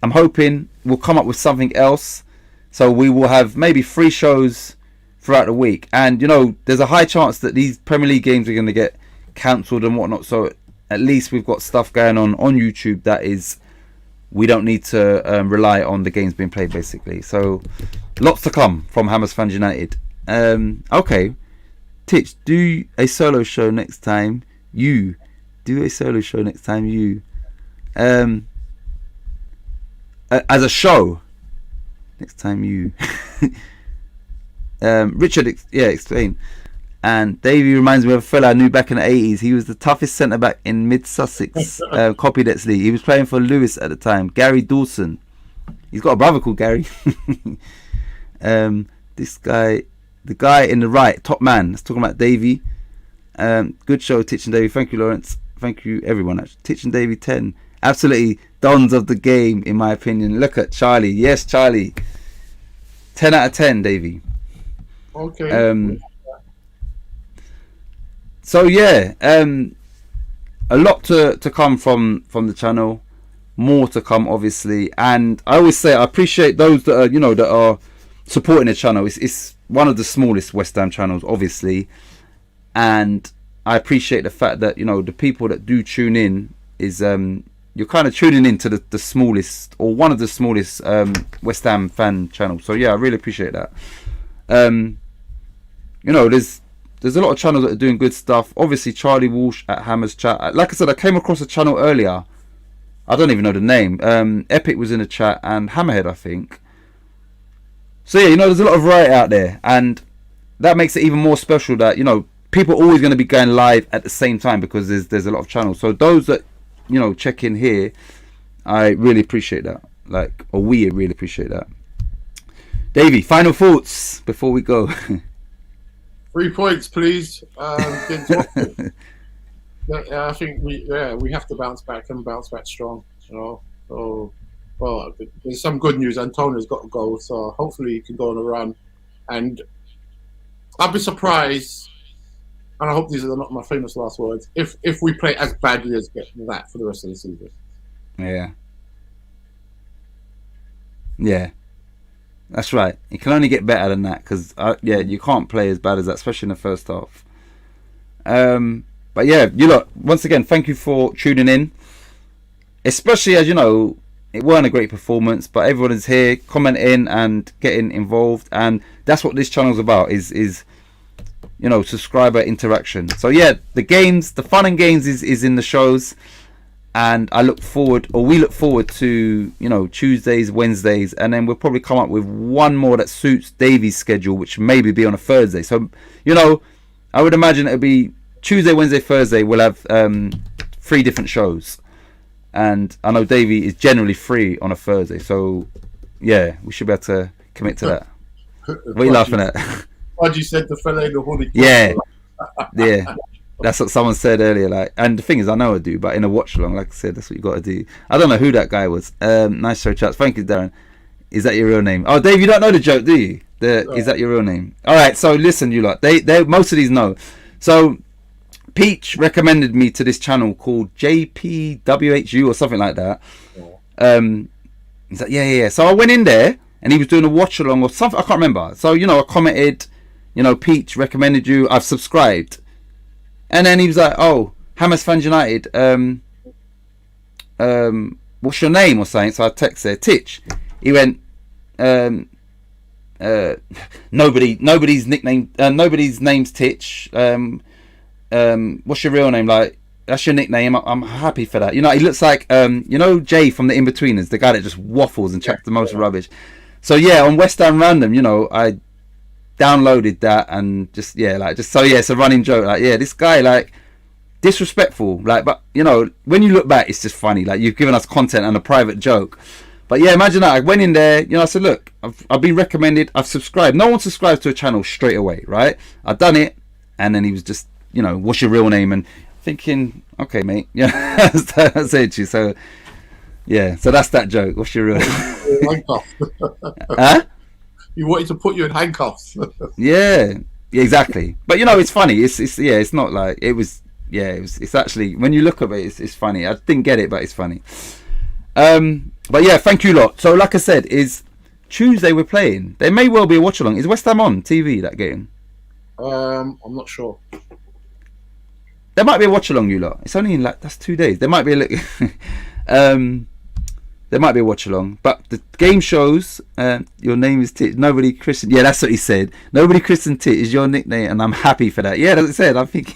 I'm hoping, will come up with something else, so we will have maybe 3 shows throughout the week. And there's a high chance that these Premier League games are going to get cancelled and whatnot, so at least we've got stuff going on YouTube that is, we don't need to rely on the games being played basically. So lots to come from Hammers Fans United. Okay, Titch, do a solo show next time. You do a solo show next time. You as a show next time. You Richard, explain. And Davey reminds me of a fella I knew back in the 80s. He was the toughest centre back in Mid Sussex Copydets League. He was playing for Lewis at the time. Gary Dawson. He's got a brother called Gary. This guy. The guy in the right, top man. Let's talk about Davey. Good show, Titch and Davey. Thank you, Lawrence. Thank you, everyone. Actually, Titch and Davey 10. Absolutely dons of the game, in my opinion. Look at Charlie. Yes, Charlie. 10 out of 10, Davey. Okay. So yeah, a lot to come from the channel. more to come, obviously. And I always say I appreciate those that are, that are supporting the channel. It's one of the smallest West Ham channels, obviously, and I appreciate the fact that the people that do tune in is you're kind of tuning into the smallest, or one of the smallest West Ham fan channels. So yeah, I really appreciate that. There's a lot of channels that are doing good stuff. Obviously, Charlie Walsh at Hammers Chat. Like I said, I came across a channel earlier. I don't even know the name. Epic was in the chat, and Hammerhead, I think. So yeah, there's a lot of variety out there, and that makes it even more special that people are always going to be going live at the same time, because there's a lot of channels. So those that check in here, I really appreciate that. We really appreciate that. Davey, final thoughts before we go. 3 points, please. I think we have to bounce back and bounce back strong. So, well, there's some good news. Antonio's got a goal, so hopefully he can go on a run. And I'd be surprised, and I hope these are not my famous last words, if we play as badly as that for the rest of the season. Yeah, that's right. It can only get better than that, because you can't play as bad as that, especially in the first half. But yeah, once again, thank you for tuning in. Especially as it weren't a great performance, but everyone is here commenting and getting involved, and that's what this channel's about. Is subscriber interaction. So yeah, the fun and games is in the shows, and we look forward to Tuesdays, Wednesdays, and then we'll probably come up with one more that suits Davey's schedule, which maybe be on a Thursday. So I would imagine it'll be Tuesday, Wednesday, Thursday. We'll have 3 different shows, and I know Davey is generally free on a Thursday, so yeah, we should be able to commit to that. What are you laughing at? What you said, the fella in the hoodie. Yeah. That's what someone said earlier. And the thing is, I know I do, but in a watch along, like I said, that's what you got to do. I don't know who that guy was. Nice show, chats. Thank you, Darren. Is that your real name? Oh, Dave, you don't know the joke, do you? Is that your real name? All right. So listen, you lot. They most of these know. So Peach recommended me to this channel called JPWHU or something like that. He's like, yeah. So I went in there, and he was doing a watch along or something. I can't remember. So I commented, Peach recommended you. I've subscribed. And then he was like, "Oh, Hammers Fans United. What's your name or something?" So I texted Titch. He went, nobody's nickname. Nobody's name's Titch. What's your real name? That's your nickname. I'm happy for that. He looks like Jay from the In-Betweeners, the guy that just waffles and chats the most rubbish. So yeah, on West Ham Random, I downloaded that, and it's a running joke. This guy disrespectful. But when you look back, it's just funny. You've given us content and a private joke. But yeah, imagine that. I went in there, I said, look, I've been recommended. I've subscribed. No one subscribes to a channel straight away, right? I've done it, and then he was just, what's your real name? And thinking, okay, mate, yeah, that's it. So yeah, so that's that joke. What's your real name? Huh? He wanted to put you in handcuffs. Yeah, exactly. But it's funny. It's not like it was. Yeah, it's actually, when you look at it, it's funny. I didn't get it, but it's funny. But yeah, thank you lot. So like I said, is Tuesday we're playing. There may well be a watch along. Is West Ham on TV that game? I'm not sure. There might be a watch along, you lot. It's only in that's 2 days. There might be a little. There might be a watch along, but the game shows your name is Tit. Nobody Christian. Yeah, that's what he said. Nobody Christian Tit is your nickname, and I'm happy for that. Yeah, that's what he said. I'm thinking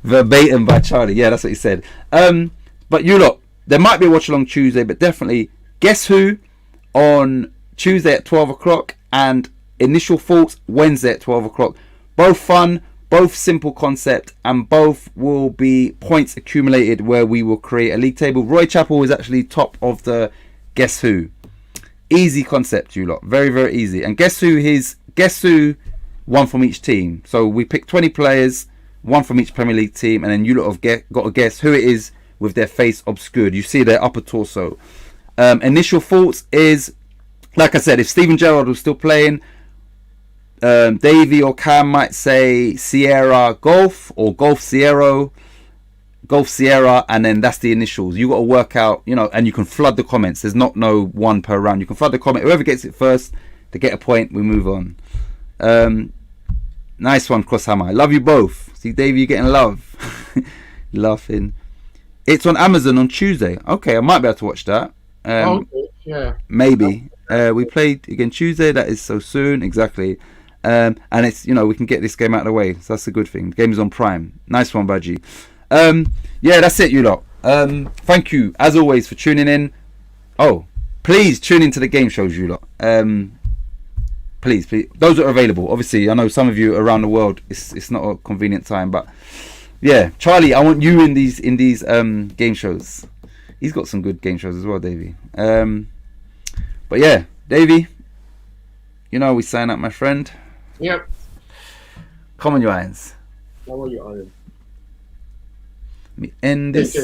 verbatim by Charlie. Yeah, that's what he said. But you lot, there might be a watch along Tuesday, but definitely Guess Who on Tuesday at 12 o'clock and Initial Thoughts Wednesday at 12 o'clock. Both fun. Both simple concept, and both will be points accumulated where we will create a league table. Roy Chappell is actually top of the Guess Who. Easy concept, you lot. Very, very easy. And Guess Who, one from each team. So we pick 20 players, one from each Premier League team, and then you lot have got to guess who it is with their face obscured. You see their upper torso. Initial Thoughts is, like I said, if Steven Gerrard was still playing, Davey or Cam might say Sierra Golf or Golf Sierra. Golf Sierra, and then that's the initials. You got to work out, and you can flood the comments. There's not no one per round. You can flood the comment. Whoever gets it first, to get a point, we move on. Nice one, Crosshammer. I love you both. See, Davey, you're getting love. Laughing. It's on Amazon on Tuesday. Okay, I might be able to watch that. Okay, yeah. Maybe. We played again Tuesday. That is so soon. Exactly. And it's, we can get this game out of the way. So that's a good thing. The game is on Prime. Nice one, Budgie. Yeah, that's it, you lot. Thank you, as always, for tuning in. Oh, please tune into the game shows, you lot. Please. Those are available. Obviously, I know some of you around the world, it's not a convenient time, but yeah, Charlie, I want you in these game shows. He's got some good game shows as well, Davey. But yeah, Davey, we sign up, my friend. Yep. Come on, your irons. How are you, Iron? Let me end this.